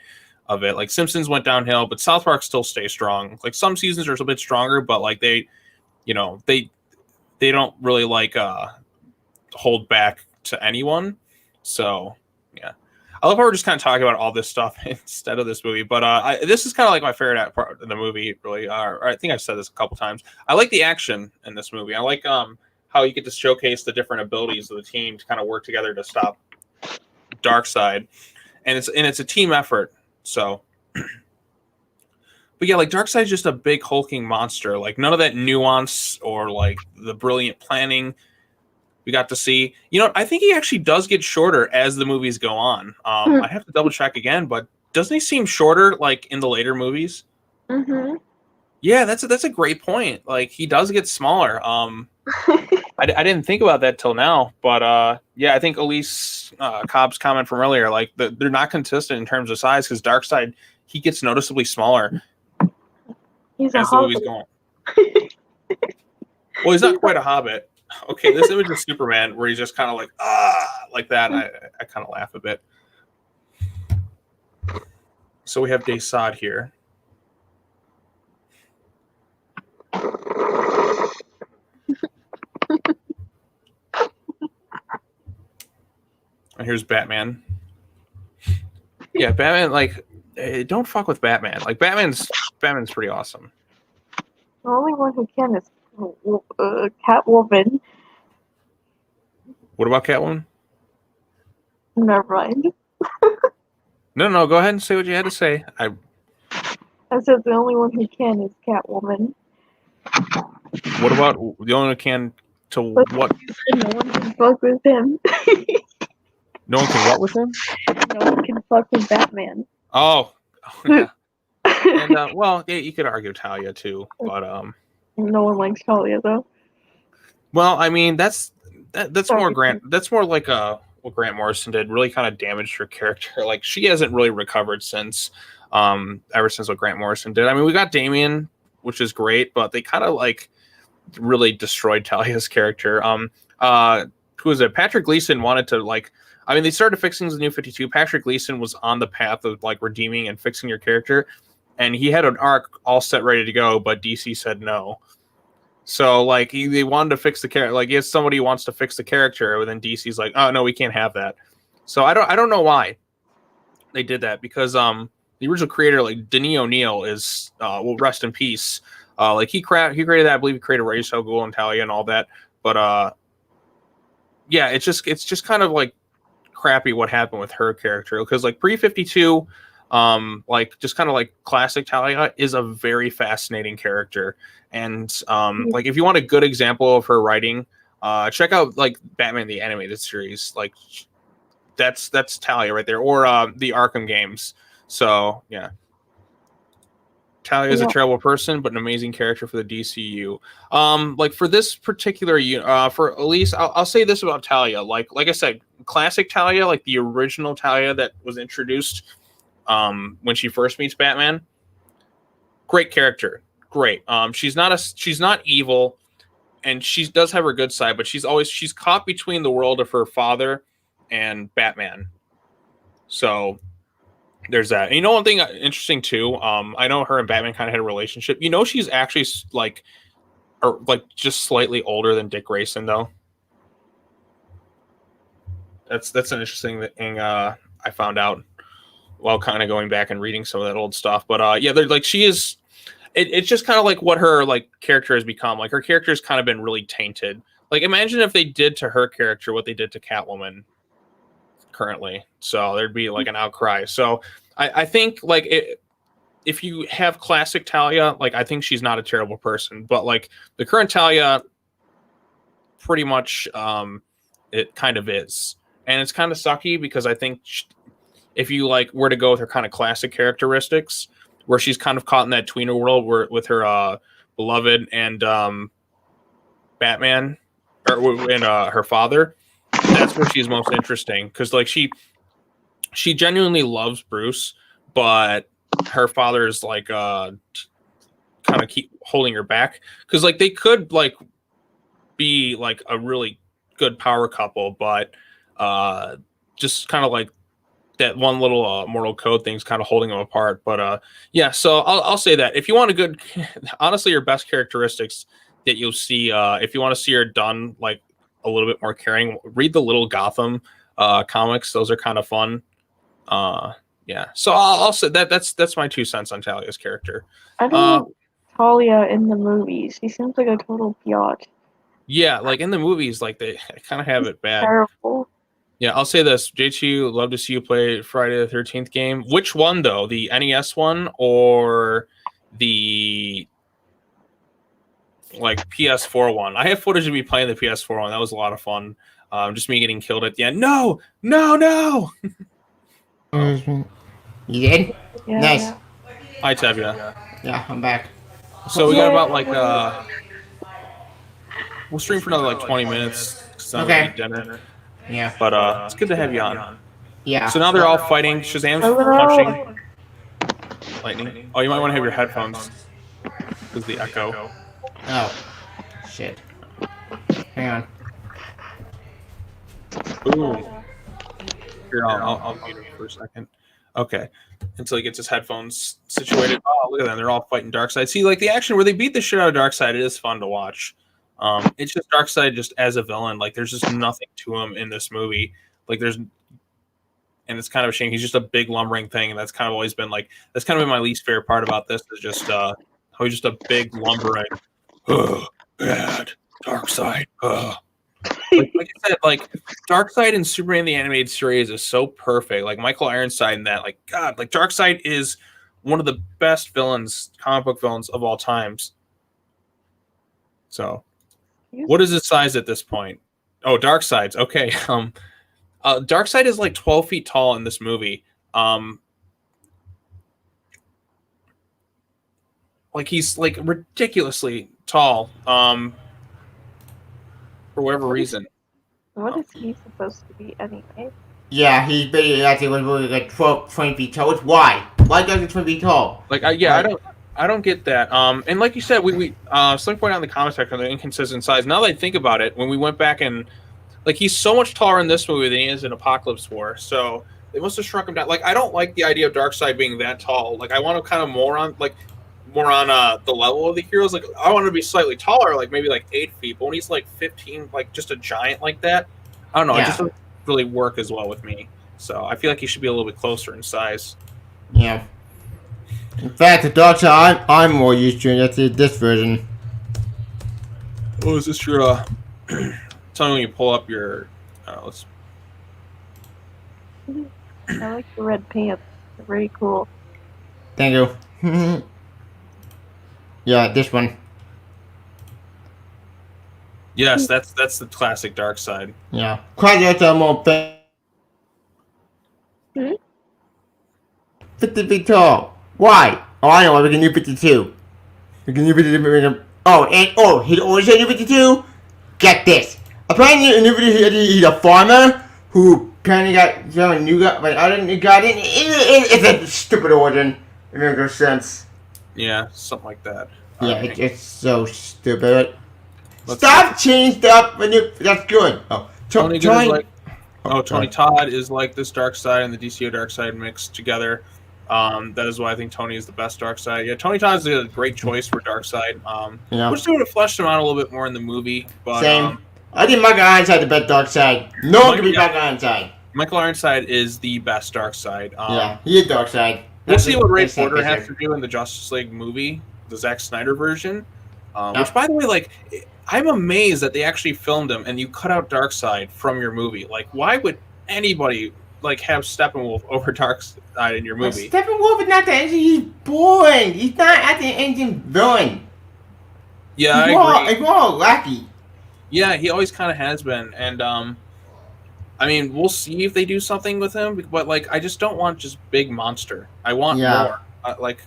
A: of it. Like Simpsons went downhill, but South Park still stays strong. Like some seasons are a bit stronger, but like they don't really like hold back to anyone. So yeah, I love how we're just kind of talking about all this stuff instead of this movie. But this is kind of like my favorite part of the movie, really. I think I've said this a couple times. I like the action in this movie. I like how you get to showcase the different abilities of the team to kind of work together to stop Darkseid, and it's a team effort. So, but yeah, like Darkseid's just a big hulking monster. Like none of that nuance or like the brilliant planning we got to see. You know, I think he actually does get shorter as the movies go on. I have to double check again, but doesn't he seem shorter like in the later movies?
B: Mm-hmm.
A: Yeah, that's a great point. Like he does get smaller. I didn't think about that till now, but yeah, I think Elise Cobb's comment from earlier, like they're not consistent in terms of size because Darkseid he gets noticeably smaller
B: He's
A: as the movies go on. Well, he's not quite a hobbit. Okay, this image of Superman where he's just kind of like that. I kind of laugh a bit. So we have Desaad here. And here's Batman. Yeah, Batman. Like, don't fuck with Batman. Like, Batman's pretty awesome.
B: The only one who can is Catwoman.
A: What about Catwoman?
B: Never mind.
A: No. Go ahead and say what you had to say.
B: I said the only one who can is Catwoman.
A: What about the only one who can to
B: But
A: what?
B: no one can fuck with him.
A: No one can what with him?
B: No one can fuck with Batman.
A: Oh, yeah. And well, yeah, you could argue Talia too, but
B: no one likes Talia though.
A: well, I mean that's more Grant. That's more like what Grant Morrison did. Really kind of damaged her character. Like she hasn't really recovered since ever since what Grant Morrison did. I mean, we got Damian, which is great, but they kind of like really destroyed Talia's character. Who was it? Patrick Gleason wanted to like. I mean, they started fixing the New 52. Patrick Gleason was on the path of like redeeming and fixing your character, and he had an arc all set ready to go, but DC said no. So like they wanted to fix the character. Like if somebody wants to fix the character, but then DC's like, oh no, we can't have that. So I don't know why they did that because the original creator like Denis O'Neill is will rest in peace. Like he created that. I believe he created Ra's al Ghul and Talia and all that. But yeah, it's just kind of like crappy what happened with her character because like pre-52 like just kind of like classic Talia is a very fascinating character and like if you want a good example of her writing check out like Batman the Animated Series. Like that's Talia right there, or the Arkham games. So yeah, Talia is a terrible person, but an amazing character for the DCU. Like for this particular, for Elise, I'll say this about Talia. Like I said, classic Talia, like the original Talia that was introduced when she first meets Batman. Great character, great. She's not evil, and she does have her good side, but she's caught between the world of her father and Batman. So there's that. And you know one thing interesting too, I know her and Batman kind of had a relationship. You know she's actually like just slightly older than Dick Grayson though. That's an interesting thing I found out while kind of going back and reading some of that old stuff. But yeah, they're like she is it's just kind of like what her like character has become. Like her character has kind of been really tainted. Like imagine if they did to her character what they did to Catwoman currently. So there'd be like an outcry. So I think like if you have classic Talia, like I think she's not a terrible person, but like the current Talia pretty much it kind of is. And it's kind of sucky because I think if you like were to go with her kind of classic characteristics where she's kind of caught in that tweener world where with her beloved and Batman and her father, that's where she's most interesting because like she genuinely loves Bruce, but her father's like kind of keep holding her back because like they could like be like a really good power couple, but just kind of like that one little moral code thing's kind of holding them apart. But yeah, so I'll say that if you want a good, honestly, your best characteristics that you'll see if you want to see her done like a little bit more caring, read the Little Gotham comics. Those are kind of fun. Yeah. So I'll say that's my 2 cents on Talia's character.
B: I don't like Talia in the movies. She seems like a total biatch.
A: Yeah, like in the movies, like they kind of have it bad.
B: Terrible.
A: Yeah, I'll say this, JT, love to see you play Friday the 13th game. Which one though? The NES one or the like PS4 one? I have footage of me playing the PS4 one. That was a lot of fun. Just me getting killed at the end. No.
C: You did?
B: Yeah.
C: Nice.
A: Hi, Tevya.
C: Yeah, I'm back.
A: So we got about like we'll stream for another like 20 minutes.
C: Okay.
A: Eat dinner.
C: Yeah.
A: But it's good to have you on.
C: Yeah.
A: So now they're all fighting. Shazam's punching lightning. Oh, you might want to have your headphones because the echo.
C: Oh. Shit. Hang on.
A: Boom. Here, I'll mute him for a second. Okay. Until he gets his headphones situated. Oh, look at them. They're all fighting Darkseid. See, like the action where they beat the shit out of Darkseid, it is fun to watch. It's just Darkseid just as a villain. Like there's just nothing to him in this movie. Like and it's kind of a shame. He's just a big lumbering thing, and that's kind of always been like that's kind of been my least favorite part about this is just how he's just a big lumbering bad Darkseid. Like I said, like Darkseid in Superman the Animated Series is so perfect. Like Michael Ironside in that, like God, like Darkseid is one of the best villains, comic book villains of all times. So, what is his size at this point? Oh, Darkseid's okay. Darkseid is like 12 feet tall in this movie. Like he's like ridiculously tall. For whatever reason.
B: What is he supposed to be anyway?
C: Yeah, he's basically actually was really like 12, 20 feet tall. Why? Why does he 20 feet tall?
A: Like, I don't get that. And like you said, we some point out in the comment section the inconsistent size. Now that I think about it, when we went back and like he's so much taller in this movie than he is in Apocalypse War, so they must have shrunk him down. Like, I don't like the idea of Darkseid being that tall. Like, I want to kind of more on the level of the heroes. Like, I want to be slightly taller, like maybe like 8 feet. But when he's like 15, like just a giant like that, I don't know.
C: Yeah.
A: It just doesn't really work as well with me. So I feel like he should be a little bit closer in size.
C: Yeah. In fact, the Darkseid I'm more used to that's this version.
A: Oh, is this your? Tell me when you pull up your. Let's.
B: I like the red pants. They're very cool.
C: Thank you. Yeah, this one.
A: Yes, that's the classic Darkseid.
C: Yeah. Quite a more 50 feet tall. Why? Oh, I know. We can do 52. We can do 52. He's always saying 52? Get this. Apparently, in the video, he's a farmer who apparently got some new guy, but I didn't got in. It's a stupid origin. It makes no sense.
A: Yeah, something like that.
C: Yeah,
A: Right.
C: it's so stupid. Stop changed up when you. That's good. Oh,
A: Tony Todd is like this Darkseid and the DCO Darkseid mixed together. That is why I think Tony is the best Darkseid. Yeah, Tony Todd is a great choice for Darkseid.
C: Yeah.
A: Wish they would have fleshed him out a little bit more in the movie. But,
C: Same. I think Michael Ironside the best Darkseid. No one can be Michael Ironside.
A: Michael Ironside is the best Darkseid.
C: Yeah, he is Darkseid.
A: We'll see what Ray Porter has to do in the Justice League movie, the Zack Snyder version. Which, by the way, like, I'm amazed that they actually filmed him and you cut out Darkseid from your movie. Like, why would anybody like have Steppenwolf over Darkseid in your movie?
C: Steppenwolf is not the engine. He's boring. He's not at the engine villain.
A: Yeah, I agree.
C: He's more lackey.
A: Yeah, he always kind of has been, and I mean, we'll see if they do something with him. But like, I just don't want just big monster. I want more. Like,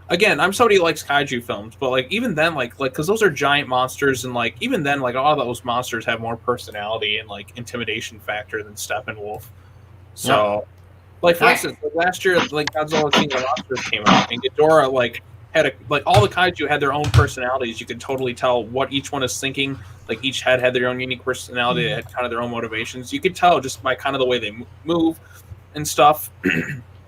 A: again, I'm somebody who likes kaiju films, but like even then, like because those are giant monsters, and like even then, like all those monsters have more personality and like intimidation factor than Steppenwolf. So, like for instance, like last year, like Godzilla King of the Monsters came out, and Ghidorah like had all the kaiju had their own personalities. You could totally tell what each one is thinking. Like each head had their own unique personality. They had kind of their own motivations. You could tell just by kind of the way they move and stuff.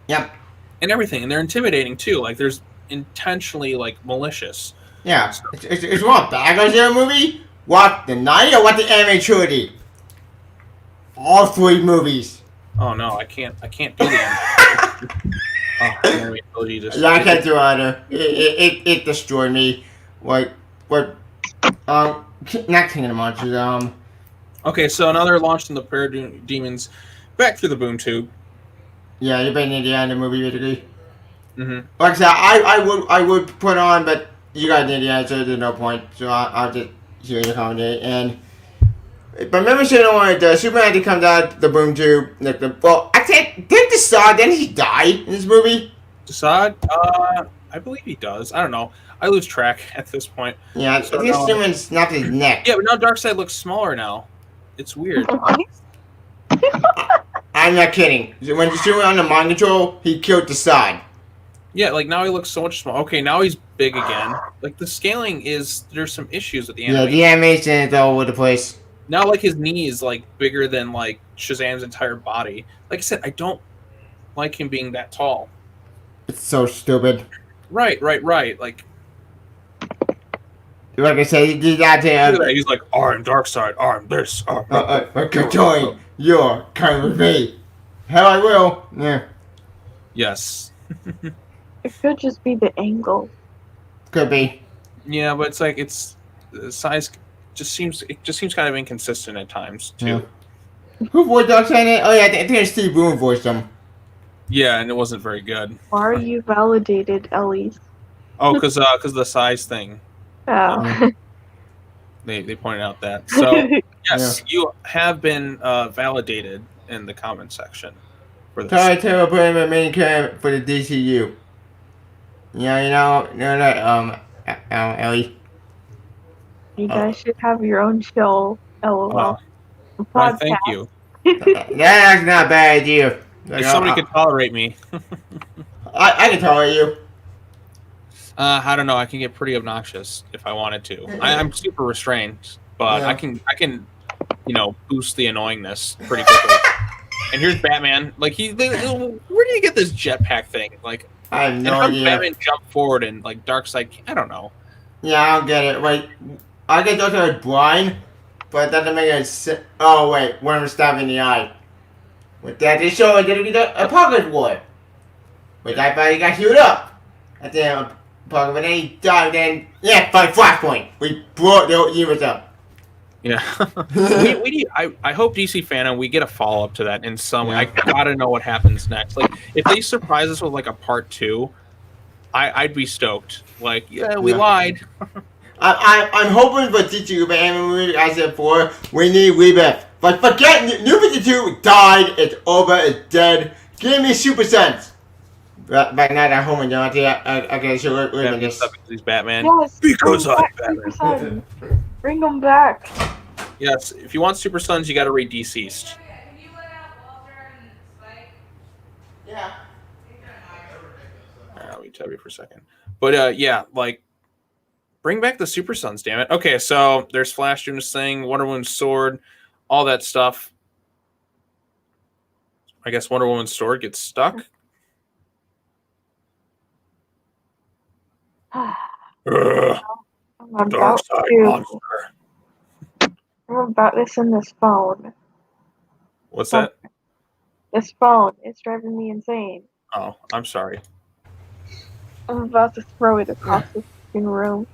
C: Yep.
A: And everything, and they're intimidating too. Like there's intentionally like malicious.
C: Yeah. It's what bad Godzilla movie? What the 90 or what the anime trilogy? All 3 movies.
A: Oh no, I can't do the end. Oh, my ability just.
C: Yeah, I can't do either. It destroyed me. What? Not King of the Monsters.
A: Okay, so now they're launching the parademons back through the boom tube.
C: Yeah, you've been in the end of the movie, basically.
A: Mm-hmm.
C: Like I said, I would put on, but you guys did the answer. There's no point, so I'll just hear you accommodate. And but remember, saying I wanted the Superman to come down the boom tube. Well, I can't. Didn't decide. Then he died in this movie.
A: Desaad? I believe he does. I don't know. I lose track at this point.
C: Yeah,
A: So
C: I think
A: now-
C: Superman snapped his neck.
A: Yeah, but now Darkseid looks smaller now. It's weird.
C: I'm not kidding. When Superman on the mind control, he killed Desaad.
A: Yeah, like now he looks so much smaller. Okay, now he's big again. Like the scaling is there's some issues with the
C: Yeah,
A: animation.
C: the animation is all over the place.
A: Now like his knee is like bigger than like Shazam's entire body. Like I said, I don't like him being that tall.
C: It's so stupid.
A: Right. Like
C: Like I said, he did that
A: look at that.
C: to
A: He's like, I'm Darkseid, I'm this,
C: controlling your kind with me. Hell, I will. Yeah,
A: Yes.
B: It could just be the angle.
C: could be.
A: Yeah, but it's like the size just seems kind of inconsistent at times too.
C: Yeah. Who voiced Darkseid in it? Oh yeah, I think Steve Boone voiced him.
A: Yeah, and it wasn't very good.
B: Why are you validated, Ellie?
A: Oh, because the size thing.
B: Oh.
A: They pointed out that. So yes, you have been validated in the comment section for this.
C: Sorry to put him a main character for the DCU. Yeah, Ellie.
B: You guys should have your own show, LOL.
A: Why,
B: Podcast.
A: thank you.
C: That's not a bad idea.
A: If somebody could tolerate me,
C: I can tolerate you.
A: I don't know. I can get pretty obnoxious if I wanted to. I'm super restrained, but
C: Yeah.
A: I can, boost the annoyingness pretty quickly. And here's Batman. Like where did he get this jetpack thing? Like,
C: I have
A: and
C: no
A: how did
C: idea.
A: Batman jump forward and like Darkseid? I don't know.
C: Yeah, I don't get it. Wait, I get Darkseid blind, but that doesn't make any sense. Oh wait, one of them stabbed in the eye. With that, they show it didn't get a pocket war. But I thought he got healed up at the end of pocket, but then he died. Then by Flashpoint, we brought the universe up.
A: Yeah, we need, I hope DC Fandom we get a follow up to that in some way. I gotta know what happens next. Like if they surprise us with like a part 2, I'd be stoked. Like we lied.
C: I'm hoping for DC Batman movie. I said before, we need rebirth. But forget New 52 died. It's over. It's dead. Give me Super Sons. Back now at home and I gotta show it.
A: Just he's Batman.
B: Yes,
A: Because
B: bring
A: I'm
B: back
A: Batman.
B: Super Sons. Bring them back.
A: Yes, if you want Super Sons, you got to read Deceased.
C: Yeah.
A: Let me tell you for a second. But yeah, like bring back the Super Sons, damn it. Okay, so there's Flash doing this thing, Wonder Woman's sword, all that stuff. I guess Wonder Woman's sword gets stuck. Ugh,
B: I'm about
A: Darkseid
B: to.
A: monster.
B: I'm about this in this phone.
A: What's that?
B: This phone is driving me insane.
A: Oh, I'm sorry.
B: I'm about to throw it across the fucking room.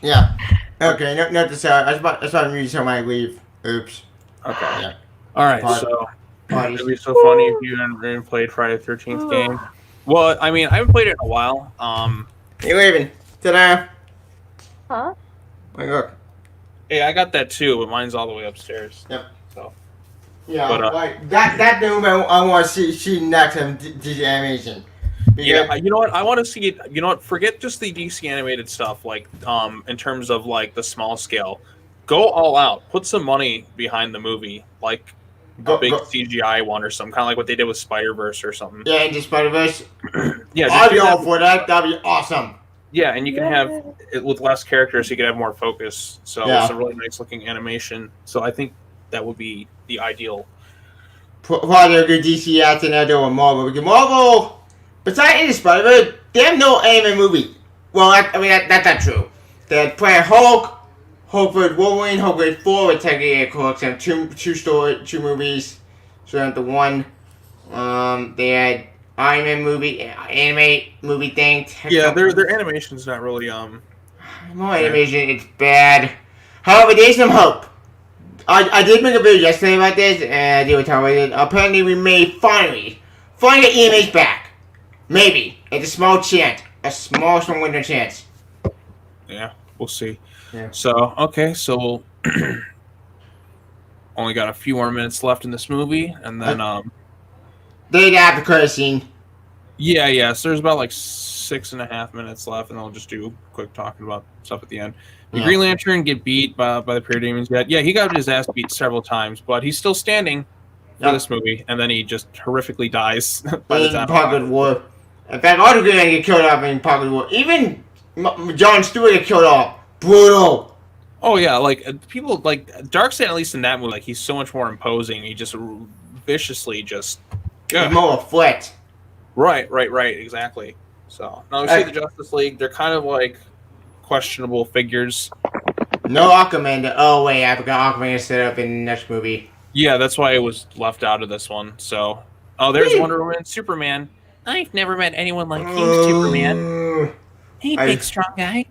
C: Yeah. Okay, not to say. I was about to read some I leave. Oops.
A: Okay.
C: Yeah.
A: All right,
C: Party.
A: so
C: Party.
A: it'd be so funny if you hadn't played Friday the 13th game. Well, I mean, I haven't played it in a while.
C: You leaving? Ta-da.
B: Huh?
C: Wait, look.
A: Hey, I got that too, but mine's all the way upstairs.
C: Yep.
A: So.
C: Yeah,
A: But,
C: like that movie I want to see next time DC animation. Because,
A: Yeah, you know what? I want to see it. You know what? Forget just the DC animated stuff, like in terms of like the small scale. Go all out. Put some money behind the movie, like a big CGI one or something, kind of like what they did with Spider-Verse or something.
C: Yeah, into Spider-Verse.
A: Yeah,
C: I'd be
A: do
C: all
A: that.
C: for that. That'd be awesome.
A: Yeah, and you can have it with less characters. You can have more focus. So
C: Yeah.
A: it's a really nice looking animation. So I think that would be the ideal.
C: Probably a good DC actor now doing Marvel. Because Marvel, besides Into Spider-Verse, they have no anime movie. Well, that's not true. They play Hulk, Hulk vs. Wolverine, Hulk vs. Thor, with technically a collection of two movies. So the one, they had Iron Man movie, anime movie thing.
A: Yeah, their animation's not really
C: More animation, it's bad. However, there's some hope. I did make a video yesterday about this, and they were talking about it. Apparently, we may finally get EMH back. Maybe. It's a small chance. A small window chance.
A: Yeah, we'll see.
C: Yeah.
A: So, okay, so we'll only got a few more minutes left in this movie, and then
C: They'd have the credit scene.
A: yeah. So there's about like 6.5 minutes left, and I'll just do quick talking about stuff at the end. The Green Lantern get beat by the parademons yet. Yeah, he got his ass beat several times, but he's still standing for this movie, and then he just horrifically dies by the time.
C: Pocket War. In fact, all the Green Lantern get killed off in Pocket War. Even John Stewart get killed off. Brutal.
A: Oh yeah, like people like Darkseid, at least in that movie, like he's so much more imposing. He just viciously just
C: more flat.
A: Right, exactly. So now we see the Justice League. They're kind of like questionable figures.
C: No Aquaman. Oh wait, I forgot Aquaman is set up in the next movie.
A: Yeah, that's why it was left out of this one. So, there's Wonder Woman, Superman. I've never met anyone like you, Superman. Hey, big strong guy.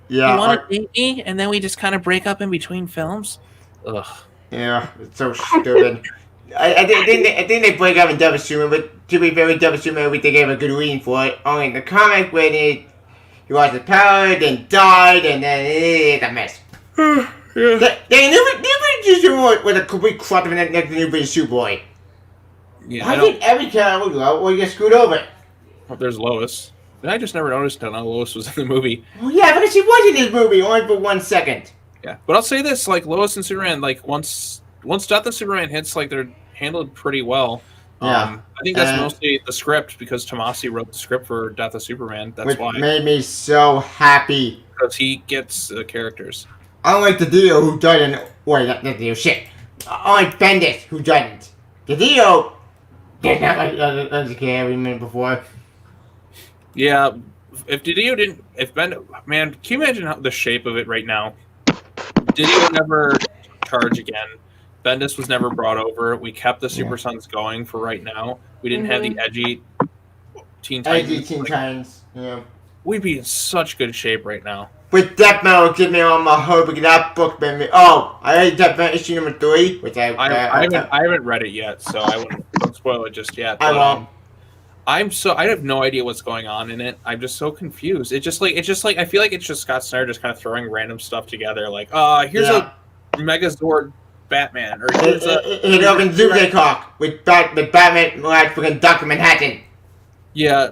C: Yeah.
A: You want to date me, and then we just kind of break up in between films. Ugh.
C: Yeah, it's so stupid. I think they break up in Double Superman, but to be fair, with Double Superman, we think they have a good reason for it. Only in the comic, when he lost his power, then died, and then it's a mess.
A: Yeah.
C: They never just with a complete crop of next to new Superboy.
A: Yeah,
C: I think every character will get screwed over.
A: Oh, there's Lois. I just never noticed that Lois was in the movie.
C: Oh yeah, because she was in this movie only for 1 second.
A: Yeah, but I'll say this: like Lois and Superman, like once Death of Superman hits, like they're handled pretty well.
C: Yeah.
A: I think that's mostly the script because Tomasi wrote the script for Death of Superman. That's why.
C: Made me so happy
A: because he gets the characters.
C: Unlike the Dio who died in not the Dio shit. Unlike Bendis who didn't. The Dio didn't have a care every minute before.
A: Yeah, if Didio didn't, man, can you imagine the shape of it right now? Didio never charge again. Bendis was never brought over. We kept the Super Sons going for right now. We didn't have the edgy Teen Titans.
C: Yeah.
A: We'd be in such good shape right now.
C: With Death Metal, give me all my hope because that book made me. Oh, I read Death Metal issue number 3, which
A: I haven't read it yet, so don't spoil it just yet.
C: I won't.
A: I have no idea what's going on in it. I'm just so confused. It's just like I feel like it's just Scott Snyder just kind of throwing random stuff together. Like, here's a Megazord Batman, or here's
C: a Doomsday Clock with Batman like freaking Dr. Manhattan.
A: Yeah,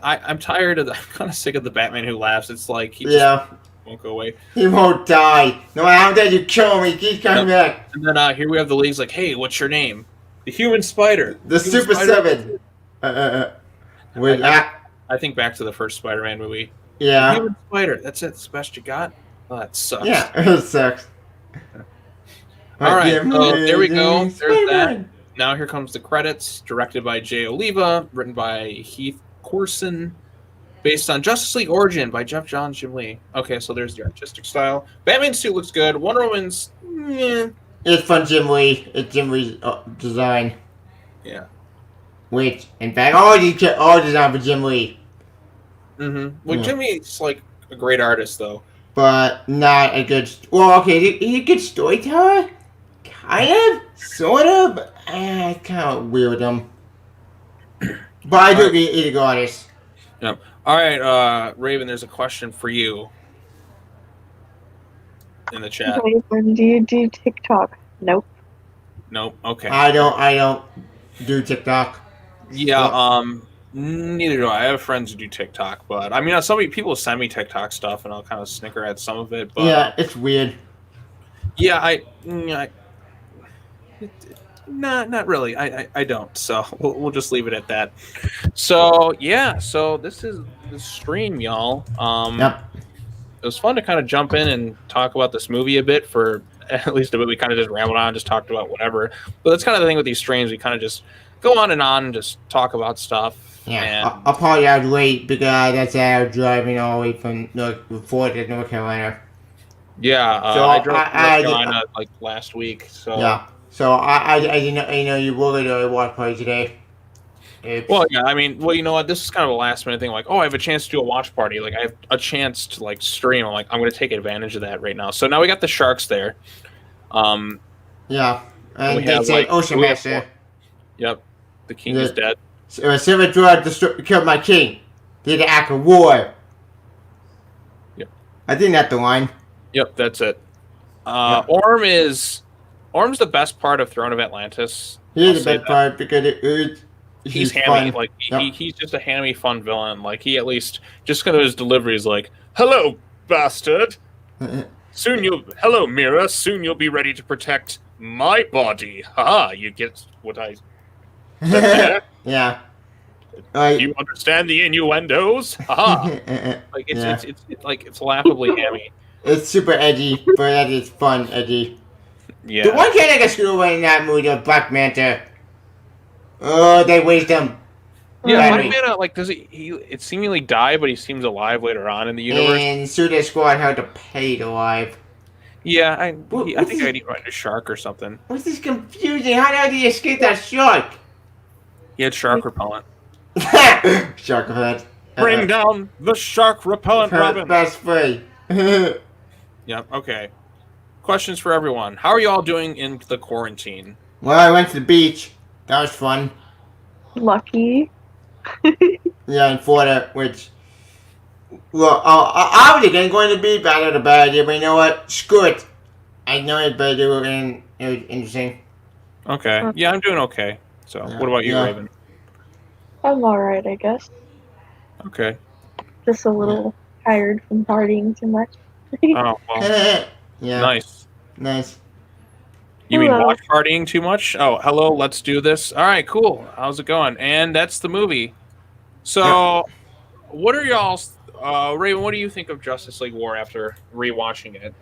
A: I'm tired of. I'm kind of sick of the Batman who laughs. It's like he just won't go away.
C: He won't die. No matter how dead you kill him, he keeps coming back.
A: And then here we have the League's like, hey, what's your name? The Human Spider.
C: The Super Spider. 7.
A: I think back to the first Spider-Man movie.
C: Yeah.
A: The Human Spider. That's it. That's the best you got. Oh, that sucks.
C: Yeah, it sucks.
A: All right, so there we go. There's that. Now here comes the credits. Directed by Jay Oliva, written by Heath Corson, based on Justice League Origin by Jeff Johns, Jim Lee. Okay, so there's the artistic style. Batman's suit looks good. Wonder Woman's,
C: It's from Jim Lee. It's Jim Lee's design.
A: Yeah.
C: Which, in fact, all design for Jim Lee.
A: Mm-hmm. Well, Jim Lee's like a great artist, though.
C: But not a good. Well, okay, he's a good storyteller. Kind of, sort of, but it's kind of weird with him. But I do agree he's a good artist.
A: Yeah. All right, Raven, there's a question for you in the chat.
B: Raven, do you do TikTok? Nope.
A: Nope. Okay.
C: I don't do TikTok.
A: Yeah. Neither do I. I have friends who do TikTok, but I mean, some people send me TikTok stuff, and I'll kind of snicker at some of it. But
C: yeah, it's weird.
A: Yeah, not really. I don't. So we'll just leave it at that. So yeah. So this is the stream, y'all.
C: Yep.
A: It was fun to kind of jump in and talk about this movie a bit for at least a bit. We kind of just rambled on, just talked about whatever. But that's kind of the thing with these streams. We kind of just go on and just talk about stuff.
C: Yeah.
A: And
C: I'll probably out late because that's how I'm driving all the way from Fort to North Carolina.
A: Yeah,
C: So
A: I drove to North Carolina like last week. So
C: yeah. So I didn't know, you were going to a watch party today.
A: Well, yeah, I mean, well, you know what? This is kind of a last minute thing. Like, oh, I have a chance to do a watch party. Like, I have a chance to like stream. I'm like, I'm going to take advantage of that right now. So now we got the Sharks there.
C: Yeah,
A: And we
C: and they
A: have
C: said
A: like
C: Ocean
A: we have
C: Master.
A: Yep, the king is dead.
C: Silver Draw killed my king. Did the act of war.
A: Yep.
C: I think that's the line.
A: Yep, that's it.
C: Yeah.
A: Orm's the best part of Throne of Atlantis.
C: He's the best part because
A: he's
C: fun.
A: hammy. Like
C: Yep.
A: he's just a hammy, fun villain. Like he at least just kind of his delivery is like, "Hello, bastard. Hello, Mira. Soon you'll be ready to protect my body. Ha! You get what I said there?
C: Yeah.
A: You understand the innuendos? Ha! Like it's laughably hammy.
C: It's super edgy, but that is fun edgy.
A: Yeah.
C: The one kid I got screwed away in that movie, the Black Manta. Oh, they waste him.
A: Yeah, Black Manta, like, does he it seemingly die, but he seems alive later on in the universe.
C: And Suicide Squad had to pay it alive.
A: Yeah, I think I need to find a shark or something.
C: What's this confusing? How did he escape that shark?
A: He had shark repellent.
C: Shark repellent.
A: Bring down the shark repellent, Robin.
C: Best free.
A: Yep, okay. Questions for everyone. How are you all doing in the quarantine?
C: Well, I went to the beach. That was fun.
B: Lucky.
C: Yeah, in Florida, which... Well, I was again going to the beach, but I had a bad idea. But you know what? Screw it. I know it's better to do it, and it was interesting.
A: Okay. Yeah, I'm doing okay. So,
C: Yeah.
A: What about you,
C: Yeah.
A: Raven?
B: I'm alright, I guess.
A: Okay.
B: Just a little tired from partying too much.
A: Oh, well,
C: Yeah.
A: nice.
C: Nice.
A: You mean
B: Hello.
A: watch partying too much? Oh, hello, let's do this. All right, cool. How's it going? And that's the movie. So, what are y'all's... Raven, what do you think of Justice League War after rewatching it?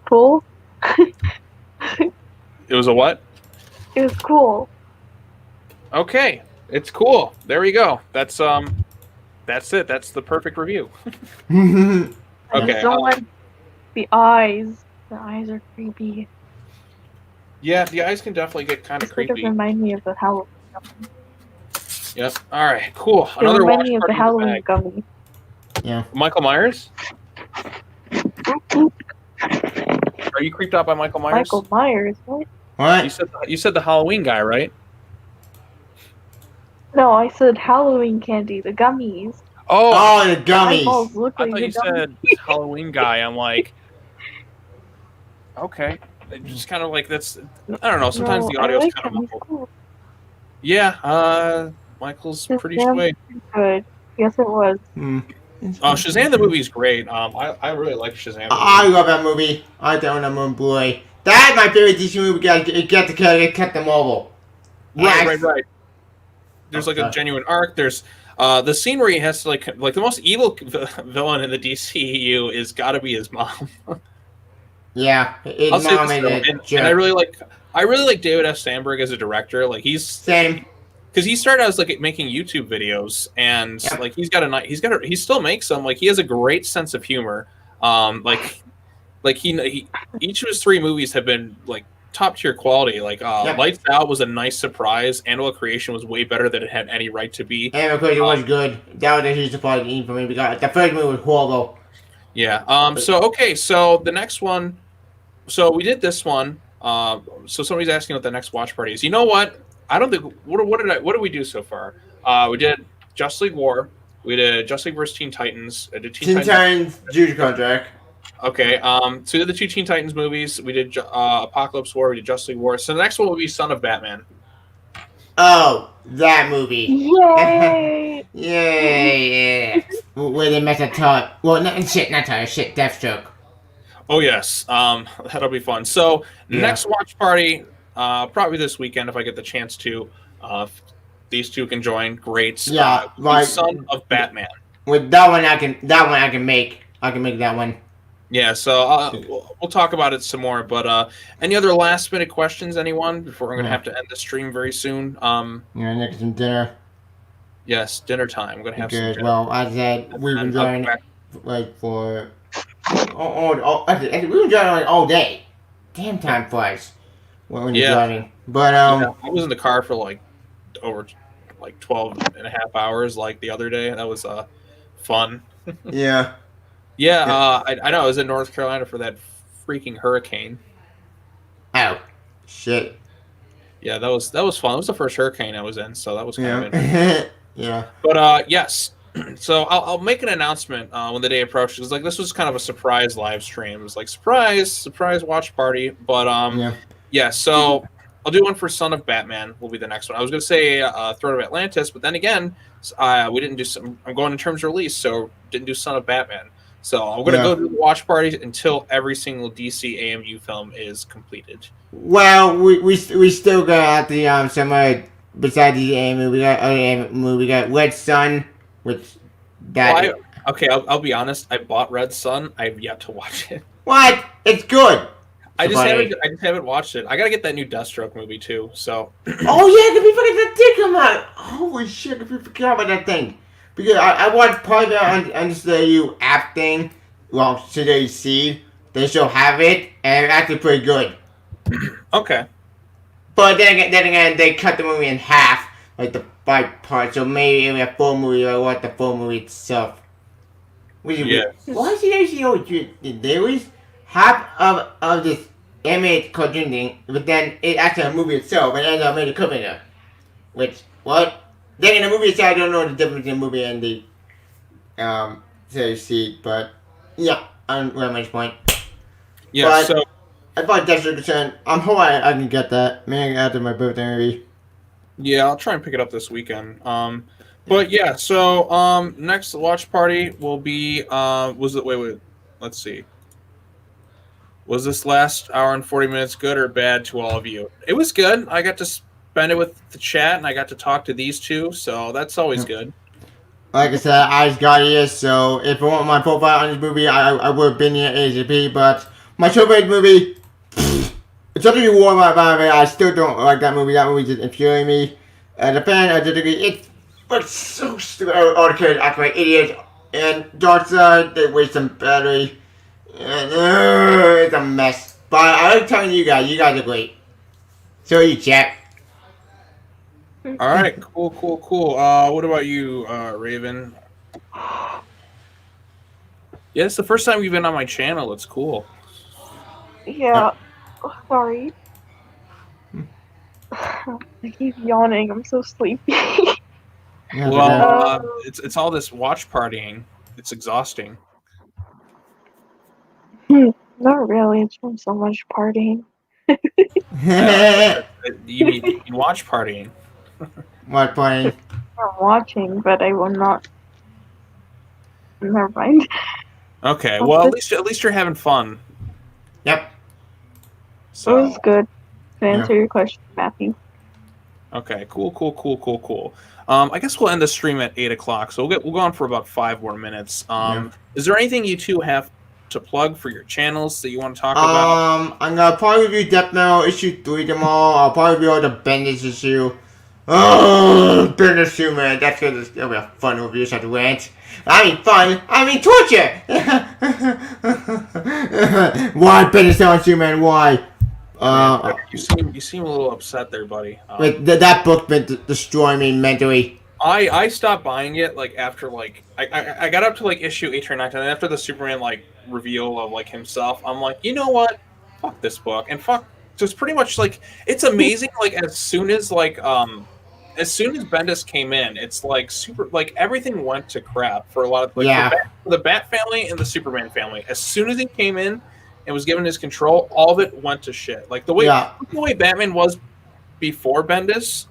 B: Cool.
A: It was a what?
B: It was cool.
A: Okay, it's cool. There we go. That's it. That's the perfect review.
B: I
A: Okay.
B: just don't like the eyes. The eyes are creepy.
A: Yeah, the eyes can definitely get kind of
B: It's like it
A: creepy.
B: remind me of the Halloween.
A: Yep. All right. Cool.
B: It
A: Another
B: remind
A: watch
B: me of the
A: party in the
B: Halloween
A: bag.
B: gummy.
C: Yeah.
A: Michael Myers? Are you creeped out by Michael Myers?
B: Michael Myers. What?
C: What?
A: You said the Halloween guy, right?
B: No, I said Halloween candy, the gummies.
A: Oh,
C: Oh, the
B: Eyeballs
C: gummies.
B: look
A: I
B: like
A: thought
B: the
A: you
B: gummies.
A: said Halloween guy. I'm like, okay. It just kind of like that's. I don't know. Sometimes the
B: I
A: audio's
B: like
A: kind of
B: him. He's
A: muffled.
B: cool.
A: Yeah. Michael's
B: His
A: pretty
B: damn
A: sweet.
B: Good. Yes, it was.
A: Oh, Shazam the movie's great. I really like Shazam.
C: I love that movie. I don't know Blu-ray. That's my favorite DC movie. Get the cut them over.
A: Right. There's like a genuine arc. There's the scene where he has to like the most evil villain in the DCEU is got to be his mom.
C: Yeah, his
A: I'll say
C: mom
A: this,
C: is
A: though,
C: a
A: and
C: jerk.
A: I really like David F. Sandberg as a director. Like he's
C: Same.
A: because he started out as like making YouTube videos, and
C: Yep.
A: like he still makes them. Like he has a great sense of humor. Like he each of his 3 movies have been like top tier quality. Like
C: Yep.
A: Lights Out was a nice surprise. Animal Creation was way better than it had any right to be.
C: And because it was good. That was a huge surprise for me because the first movie was horrible.
A: Yeah. So the next one. So we did this one. So somebody's asking what the next watch party is. You know what? I don't think. What did we do so far? We did Justice League War. We did Justice League vs. Teen Titans. I did
C: Teen Titans, Judy contract.
A: Okay. So we did the 2 Teen Titans movies. We did Apocalypse War. We did Justice League War. So the next one will be Son of Batman.
C: Oh, that movie.
B: Yay!
C: Yeah. Where they met a Todd. Well, not Todd. Deathstroke.
A: Oh yes. That'll be fun. So next watch party, probably this weekend if I get the chance to. These 2 can join. Great.
C: Yeah, right.
A: Son of Batman.
C: With that one, I can make. I can make that one.
A: Yeah, so we'll talk about it some more. But any other last minute questions, anyone? Before we're gonna have to end the stream very soon.
C: Next some dinner.
A: Yes, dinner time. I'm gonna have some
C: Good.
A: dinner.
C: Well, as I said, we've been
A: And I'll
C: doing
A: go back.
C: like for
E: we were driving like all day. Damn, time flies when you're
A: Yeah.
E: driving. But
A: Yeah, I was in the car for like over like 12 and a half hours like the other day. That was fun.
E: yeah.
A: Yeah,
E: Yeah.
A: I know. I was in North Carolina for that freaking hurricane.
E: Oh, shit.
A: Yeah, that was fun. It was the first hurricane I was in, so that was kind of interesting.
E: Yeah. yeah.
A: But yes, so I'll make an announcement when the day approaches. Like this was kind of a surprise live stream. It was like surprise watch party. But yeah. So I'll do one for Son of Batman. Will be the next one. I was gonna say Throne of Atlantis, but then again, we didn't do some. I'm going in terms of release, so didn't do Son of Batman. So I'm gonna go to the watch party until every single DC AMU film is completed.
E: Well, we still got the somewhere besides the anime. We got other anime. We got Red Sun, which that.
A: Well, okay, I'll be honest. I bought Red Sun. I've yet to watch it.
E: What? It's good.
A: I just haven't watched it. I gotta get that new Deathstroke movie too. So.
E: Oh yeah, can we forget that thing come out? Holy shit, can we forget about that thing? Because I watched part of it on this new app thing. Well, so they see they still have it, and it's actually pretty good.
A: Okay.
E: But then again, they cut the movie in half, like the 5 parts. So maybe in a full movie, or what the full movie itself.
A: Yeah.
E: Why is it actually always there was half of this animated cartoon thing, but then it actually a movie itself, and ended up made a cover. Which what? Then in the movie itself, I don't know the difference in the movie and the series, but yeah, I'm at my point.
A: Yeah.
E: But,
A: so.
E: as far as Deathstroke is concerned, I'm hoping I can get that. Maybe after my birthday, maybe.
A: Yeah, I'll try and pick it up this weekend. But yeah, so next watch party will be was it wait, let's see. Was this last hour and 40 minutes good or bad to all of you? It was good. I got to spend it with the chat and I got to talk to these two, so that's always good.
E: Like I said, I just got here, so if I want my profile on this movie, I would have been here ASAP, but my favorite movie, it's something you warm up about it. I still don't like that movie. That movie just infuriating me. The fan of the degree, it's so stupid. All the kids act like idiots. And Darkseid, they waste some battery. And, it's a mess. But I'm telling you guys are great. So you chat.
A: All right, cool. What about you, Raven? Yeah, it's the first time you've been on my channel. It's cool.
B: Yeah. Sorry. I keep yawning. I'm so sleepy.
A: Well, it's all this watch partying. It's exhausting.
B: Not really. It's been so much partying.
A: You mean watch partying?
E: What partying?
B: I'm watching, but I will not. Never mind.
A: Okay, well at least you're having fun.
E: Yep.
A: So
B: It was good. To answer your question, Matthew.
A: Okay, cool. I guess we'll end the stream at 8 o'clock, so we'll go on for about 5 more minutes. Is there anything you two have to plug for your channels that you want to talk about?
E: I'm gonna probably review Death Metal issue 3 tomorrow. I'll probably review all the Bendis issue. Oh, Bendis issue, man. That'll be a fun review. So I have to rant. I mean fun. I mean torture. Why Bendis issue, man? Why?
A: You seem a little upset there, buddy.
E: That book been destroying me mentally.
A: I stopped buying it like after like I got up to like issue 8 or 9, and after the Superman like reveal of like himself, I'm like, you know what? Fuck this book and fuck. Just pretty much like it's amazing. Like as soon as Bendis came in, it's like super like everything went to crap for a lot of like for the Bat family and the Superman family. As soon as he came in and was given his control, all of it went to shit. Like the way Batman was before Bendis,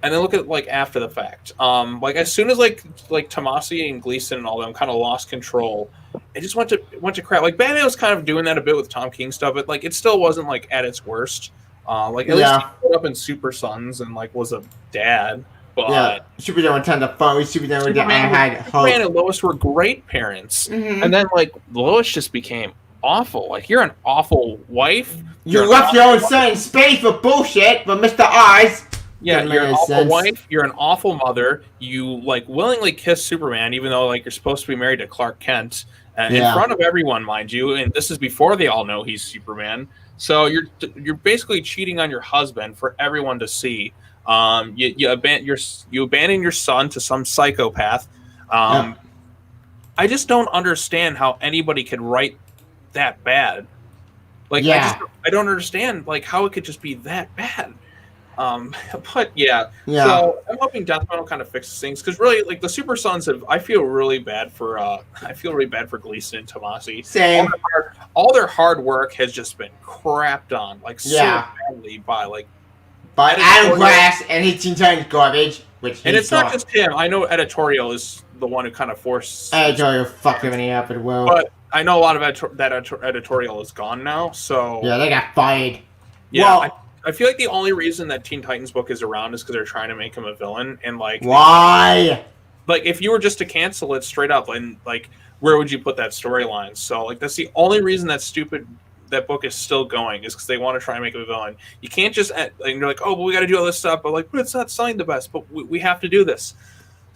A: and then look at like after the fact. Like as soon as like Tomasi and Gleason and all them kind of lost control, it just went to crap. Like Batman was kind of doing that a bit with Tom King stuff, but like it still wasn't like at its worst. Like at least he put up in Super Sons and like was a dad. But
E: Superman had tons of fun. Superman
A: and Lois were great parents, and then like Lois just became awful. Like you're an awful wife.
E: You left your own son in space for bullshit, but Mr. Oz.
A: Yeah, you're an awful wife. You're an awful mother. You like willingly kiss Superman, even though like you're supposed to be married to Clark Kent. in front of everyone, mind you, and this is before they all know he's Superman. So you're basically cheating on your husband for everyone to see. You abandon your son to some psychopath. I just don't understand how anybody could write that bad. Like I don't understand like how it could just be that bad. But yeah. So I'm hoping Death Metal kind of fixes things because really, like the Super Sons I feel really bad for Gleason and Tomasi.
E: Same.
A: All their hard work has just been crapped on, like so badly by
E: Adam Glass and his Teen Titans garbage.
A: And it's not just him. I know editorial is the one who kind of forced.
E: Editorial fucked everything up as well.
A: But I know a lot of that editorial is gone now. So
E: yeah, they got fired.
A: Yeah. Well, I feel like the only reason that Teen Titans book is around is because they're trying to make him a villain, and like
E: why?
A: Like if you were just to cancel it straight up, and like where would you put that storyline? So like that's the only reason that book is still going is because they want to try and make him a villain. You can't just and you're like, oh, but we got to do all this stuff, but it's not selling the best, but we have to do this.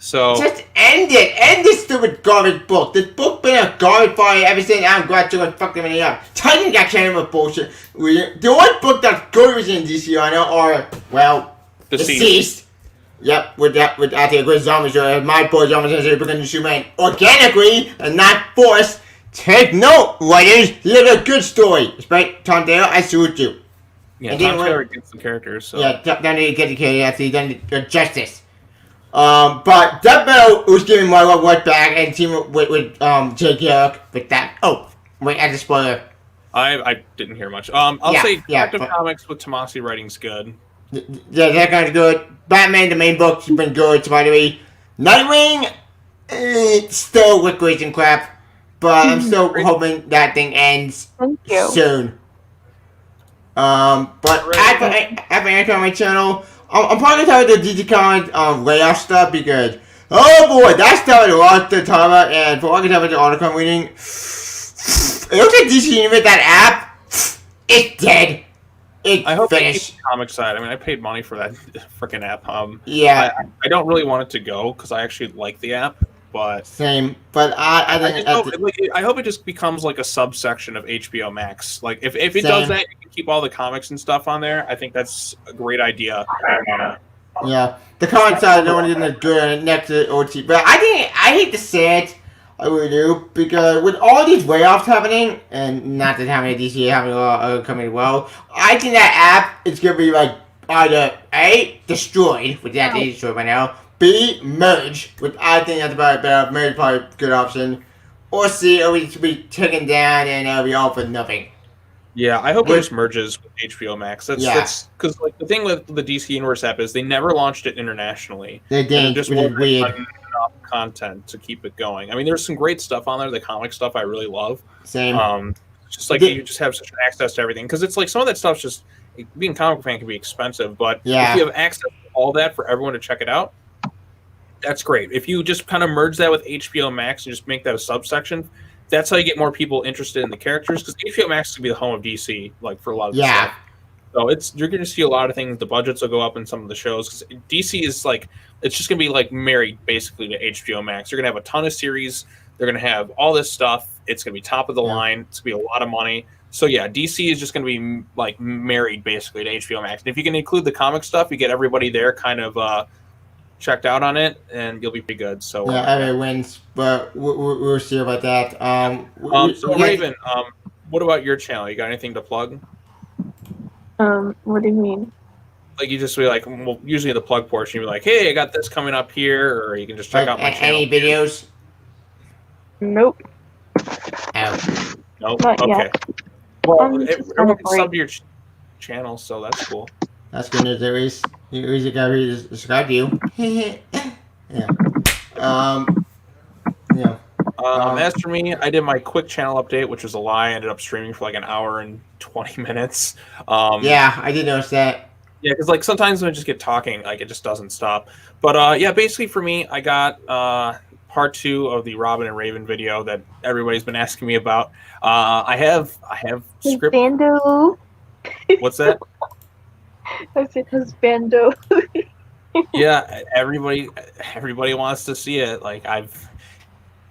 A: So just
E: end it. End this stupid garbage book. This book been a garbage fire ever since Adam Glass took and fucked everything up. Titan got kind of a bullshit. The only book that's good was in DC I know are deceased. Yep, with after a great zombie story, my poor zombie story becoming Superman organically and not forced. Take note, writers. This is a good story. Despite Tom Taylor, I salute you.
A: Yeah, Tom Taylor gets the characters. So.
E: Yeah, don't need to get the character after he done justice. But Death Metal was giving my love right back and team with Jake Garrick with that. Oh, wait, as a spoiler.
A: I didn't hear much. I'll say Detective Comics with Tomasi writing's good.
E: Yeah, that kind of good. Batman, the main book, has been good. Surprisingly, Nightwing, still liquid and crap. But I'm still hoping that thing ends soon. But after I enter on my channel, I'm probably going to talk about the DC Comics layoff stuff because, oh boy, that's started a lot to talk about. And for what I can talk about the article I'm reading, it looks like DC Universe, that app, it's dead.
A: I hope they keep the comic side. I mean, I paid money for that freaking app. I don't really want it to go because I actually like the app. But
E: same, but I
A: hope it just becomes like a subsection of HBO Max. Like if it does that, you can keep all the comics and stuff on there. I think that's a great idea.
E: Yeah, the comic side, no one isn't good next to OT, but I hate to say it, I really do, because with all these layoffs happening, and not that having a DC having a lot of coming well, I think that app is gonna be like either A, destroyed, which that is destroyed by now. B, merge, which I think that's about better. Merge probably a good option. Or C, it'll be taken down and it'll be all for nothing.
A: Yeah, I hope it just merges with HBO Max. That's because like the thing with the DC Universe app is they never launched it internationally.
E: They didn't.
A: Just weird enough content to keep it going. I mean, there's some great stuff on there. The comic stuff I really love.
E: Same.
A: Just like you just have such an access to everything because it's like some of that stuff's just being a comic fan can be expensive, but if you have access to all that for everyone to check it out. That's great. If you just kind of merge that with HBO Max and just make that a subsection, that's how you get more people interested in the characters. Because HBO Max can be the home of DC, like for a lot of stuff. So you're going to see a lot of things. The budgets will go up in some of the shows because DC is like it's just going to be like married basically to HBO Max. They're going to have a ton of series. They're going to have all this stuff. It's going to be top of the line. It's going to be a lot of money. So yeah, DC is just going to be like married basically to HBO Max. And if you can include the comic stuff, you get everybody there kind of. Checked out on it, and you'll be pretty good. So
E: everybody wins, but we'll see about that.
A: So Raven, what about your channel? You got anything to plug?
B: What do you mean?
A: Like you just be like, well, usually the plug portion, you're like, hey, I got this coming up here, or you can just check out my channel.
E: Any videos?
B: Nope.
E: Oh.
A: Nope. Okay. Well, everyone can sub to your channel, so that's cool.
E: That's good news, at least. You gotta subscribe to you.
A: As for me, I did my quick channel update, which was a lie. I ended up streaming for like an hour and 20 minutes.
E: I did notice that.
A: Yeah, because like sometimes when I just get talking, like it just doesn't stop. But basically for me, I got part 2 of the Robin and Raven video that everybody's been asking me about. I have script.
B: Bando.
A: What's that?
B: I said husbando.
A: Yeah, everybody wants to see it. Like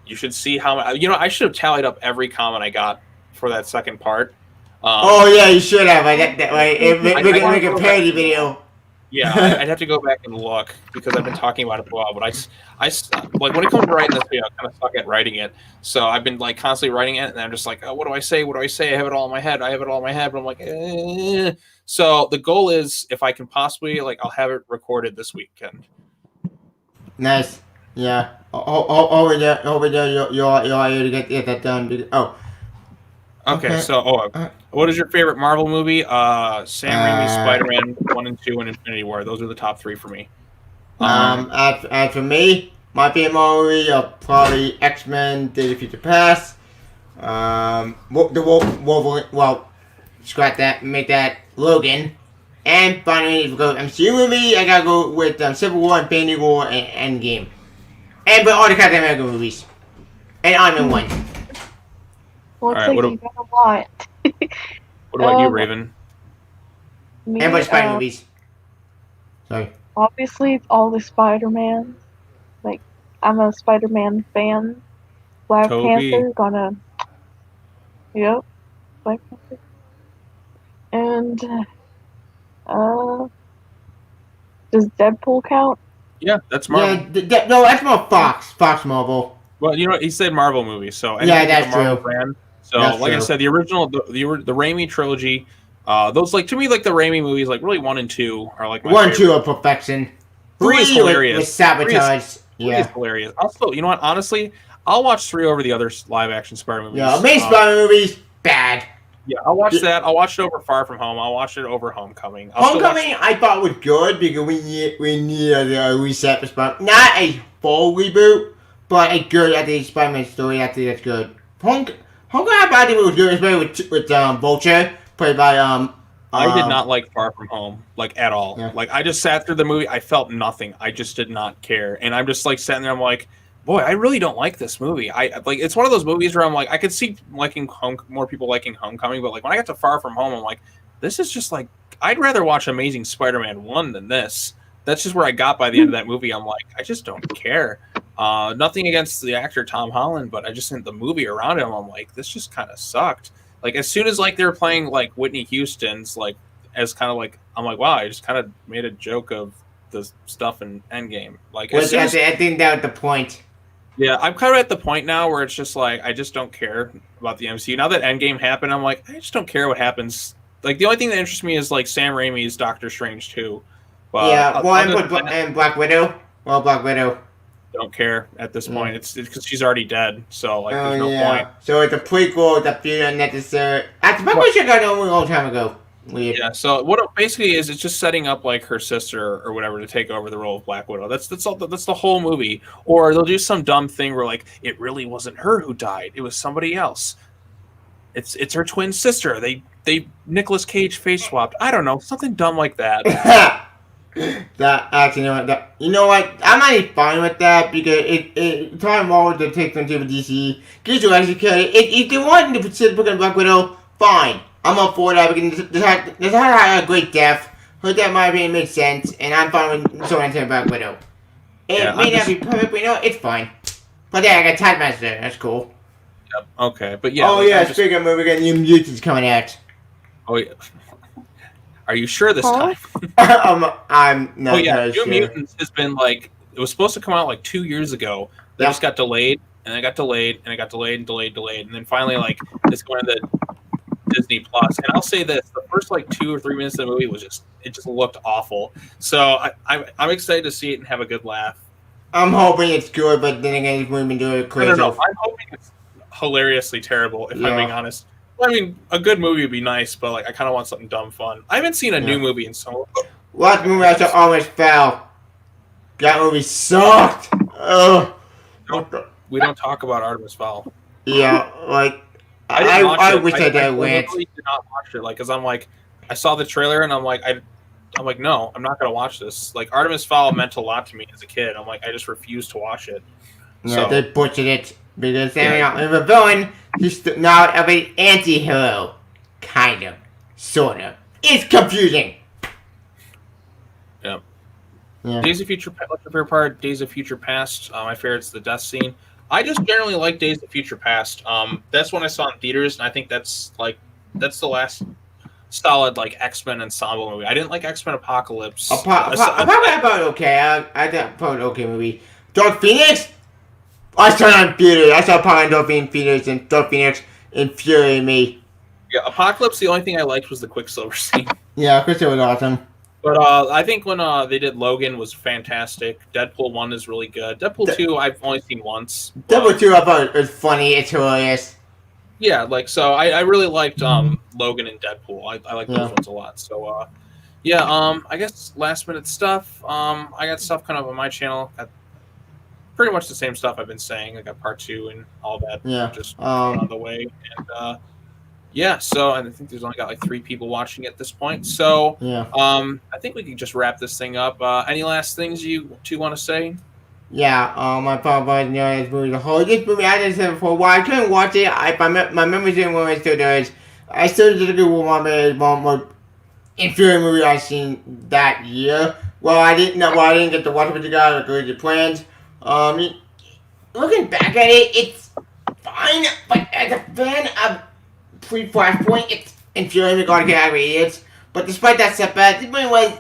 A: You should see how I should have tallied up every comment I got for that second part.
E: Oh yeah, you should have. Make a parody video.
A: Yeah, I'd have to go back and look because I've been talking about it for a while. But like when it comes to writing this video, I kind of suck at writing it. So I've been like constantly writing it, and I'm just like, oh, what do I say? What do I say? I have it all in my head. But I'm like, eh. So the goal is, if I can possibly, like, I'll have it recorded this weekend.
E: Nice. Yeah. Over there, you're able to get that done. Oh.
A: Okay. So, what is your favorite Marvel movie? Sam Raimi's Spider-Man 1 and 2 and Infinity War. Those are the top 3 for me.
E: As for me, my favorite Marvel movie are probably X-Men: Days of Future Past. The Wolverine. Well, scrap that. Make that Logan. And finally, if we go MCU movie, I gotta go with Civil War, Infinity War, and Endgame. And but all the Captain America movies. And Iron Man 1.
B: Looks like you got a lot.
A: What about you, Raven?
B: Me,
E: and Spider movies. Sorry.
B: Obviously, all the Spider-Man. Like, I'm a Spider-Man fan. Black Panther, Yep. Black Panther. And, does Deadpool count?
A: Yeah, that's Marvel.
E: Yeah, no, that's more Fox Marvel.
A: Well, he said Marvel movies, so
E: yeah, that's true.
A: Brand. So, that's like true. I said, the original, the Raimi trilogy, those, like, to me, like, the Raimi movies, like, really 1 and 2 are, like, my
E: 1 and 2 are perfection.
A: 3 is hilarious.
E: With sabotage.
A: 3 is hilarious. Also, you know what? Honestly, I'll watch 3 over the other live-action Spider-Man movies.
E: Yeah, main Spider-Man movies, bad.
A: Yeah, I'll watch that. I'll watch it over Far From Home. I'll watch it over Homecoming.
E: Homecoming, I thought was good because we need a reset for Spider-Man. Not a full reboot, but a good at the Spider-Man story. I think that's good. Homecoming, I think it was good, especially with Vulture, played by
A: I did not like Far From Home, like, at all.
E: Yeah.
A: Like, I just sat through the movie. I felt nothing. I just did not care. And I'm just, like, sitting there. I'm like, boy, I really don't like this movie. It's one of those movies where I'm like, I could see more people liking Homecoming, but, like, when I got to Far From Home, I'm like, this is just like, I'd rather watch Amazing Spider-Man 1 than this. That's just where I got by the end of that movie. I'm like, I just don't care. Nothing against the actor Tom Holland, but I just think the movie around him, I'm like, this just kind of sucked. Like, as soon as, like, they were playing, like, Whitney Houston's, like, as kind of like, I'm like, wow, I just kind of made a joke of the stuff in Endgame. Like,
E: I think that was the point.
A: Yeah, I'm kind of at the point now where it's just like, I just don't care about the MCU. Now that Endgame happened, I'm like, I just don't care what happens. Like, the only thing that interests me is, like, Sam Raimi's Doctor Strange 2. But
E: yeah, well, and Black Widow. Well, Black Widow.
A: Don't care at this point. It's because she's already dead, so, like, there's no point.
E: So it's a prequel that feels unnecessary. Black Widow should have got a long time ago. Weird.
A: Yeah, so what it basically is, it's just setting up, like, her sister or whatever to take over the role of Black Widow. That's the whole movie. Or they'll do some dumb thing where, like, it really wasn't her who died; it was somebody else. It's her twin sister. They Nicolas Cage face swapped. I don't know, something dumb like that.
E: You know what? I'm not even fine with that because it time forward to take them to the DC. Because you actually care. If they want to put in Black Widow, fine. I'm up for that because this had a great death. Her death might have made sense, and I'm fine with someone saying Black Widow. It may not be perfect, but it's fine. But yeah, I got Taskmaster. That's cool.
A: Yep. Okay, but yeah.
E: Oh yeah, speaking of movie, New Mutants coming out.
A: Oh yeah. Are you sure this time?
E: I'm not.
A: Oh yeah, New
E: sure.
A: Mutants has been like, it was supposed to come out like 2 years ago. They just got delayed, and it got delayed, and it got delayed and delayed, and then finally, like, it's going to Disney Plus. And I'll say this: the first, like, 2 or 3 minutes of the movie was just looked awful. So I'm excited to see it and have a good laugh.
E: I'm hoping it's good, but then again, it's moving to it crazy.
A: I don't know. I'm hoping it's hilariously terrible, if I'm being honest. I mean, a good movie would be nice, but, like, I kind of want something dumb fun. I haven't seen a new movie in so long.
E: Last movie I saw almost fell. That movie sucked. Ugh.
A: We don't talk about Artemis Fowl.
E: Yeah, like, I wish I went.
A: I did not watch it, like, because I'm like, I saw the trailer and I'm like, no, I'm not gonna watch this. Like, Artemis Fowl meant a lot to me as a kid. I'm like, I just refused to watch it.
E: Yeah, they butchered it because the villain, he's now of an anti-hero, kind of, sort of. It's confusing.
A: Yeah. Days of Future. What's your favorite part? Days of Future Past. My favorite's the death scene. I just generally like Days of Future Past. That's when I saw in theaters, and I think that's the last solid like X-Men ensemble movie. I didn't like X-Men Apocalypse.
E: I thought okay. I thought okay movie. Dark Phoenix. I saw it on theater. I saw part of Dark Phoenix, and Dark Phoenix infuriated me.
A: Yeah, Apocalypse. The only thing I liked was the Quicksilver scene.
E: Yeah, Crystal was awesome.
A: But I think when they did Logan was fantastic. Deadpool 1 is really good. Deadpool 2 I've only seen once.
E: Deadpool 2 I thought it was funny. It's hilarious.
A: Yeah, like so I really liked Logan and Deadpool. I like those ones a lot. So yeah, I guess last minute stuff. I got stuff kind of on my channel. Got pretty much the same stuff I've been saying. I got part 2 and all that.
E: Yeah.
A: Just on the way. And yeah, so I think there's only got like 3 people watching at this point. So
E: Yeah.
A: I think we can just wrap this thing up. Any last things you two want to say?
E: Yeah, I thought about this movie. This movie, I just said before, while I couldn't watch it, my memories didn't when it still does. I still did a good one more inferior movie I've seen that year. Well, I didn't get to watch it with you guys or go to plans. Looking back at it, it's fine, but as a fan of pre-Flashpoint, it's infuriating to get out of idiots. But despite that setback, this movie was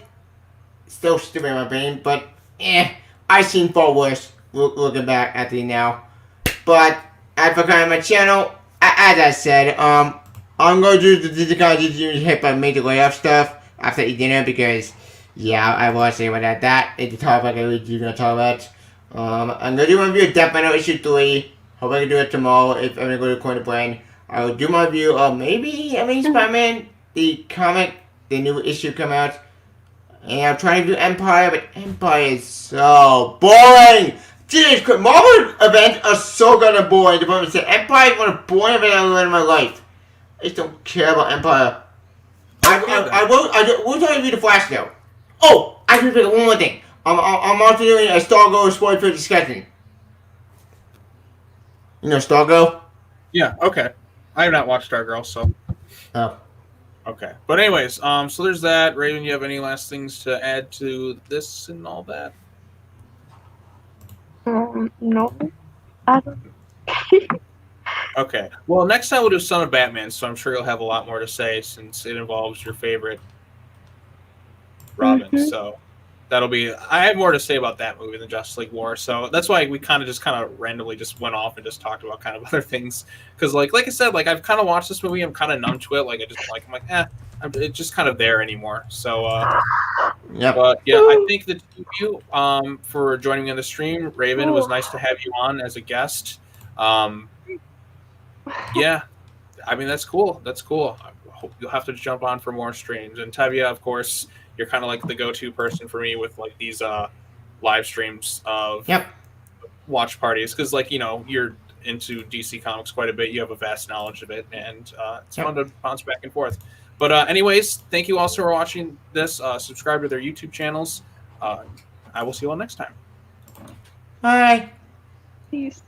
E: still stupid in my brain, but I've seen far worse looking back at it now. But as for kind of my channel, as I said, I'm going to do the kind of hit by major layoff stuff after eating dinner because, yeah, I will say about that. It's a topic I really do going to talk about. I'm going to do my review of Death Metal issue 3. Hope I can do it tomorrow if I'm going to go to Corner Brain. I will do my review of maybe Spider-Man, the comic, the new issue come out. And I'm trying to do Empire, but Empire is so boring! Jesus Christ, Marvel events are so goddamn boring. The moment said Empire is one of the boring events I've ever learned in my life. I just don't care about Empire. I will tell you the Flash though. Oh, I can forget one more thing. I'm also doing a Stargirl spoiler for discussion. You know Stargirl?
A: Yeah, okay. I have not watched Stargirl, so.
E: Oh.
A: Okay. But anyways, so there's that. Raven, you have any last things to add to this and all that?
B: No. I don't.
A: Okay. Well, next time we'll do Son of Batman, so I'm sure you'll have a lot more to say since it involves your favorite Robin.
B: Mhm.
A: So that'll be. I have more to say about that movie than Justice League War. So that's why we kind of randomly just went off and just talked about kind of other things. Because like I said, like I've kind of watched this movie. I'm kind of numb to it. Like I'm like, it's just kind of there anymore. So
E: Yep.
A: But yeah, I think the two of you for joining me on the stream. Raven, it was nice to have you on as a guest. Yeah, I mean that's cool. That's cool. I hope you'll have to jump on for more streams. And Tevya, of course, you're kind of like the go-to person for me with like these live streams of watch parties because like you're into DC Comics quite a bit. You have a vast knowledge of it, and it's fun to bounce back and forth. But anyways, thank you also for watching this. Subscribe to their YouTube channels. I will see you all next time.
E: Bye.
B: Peace.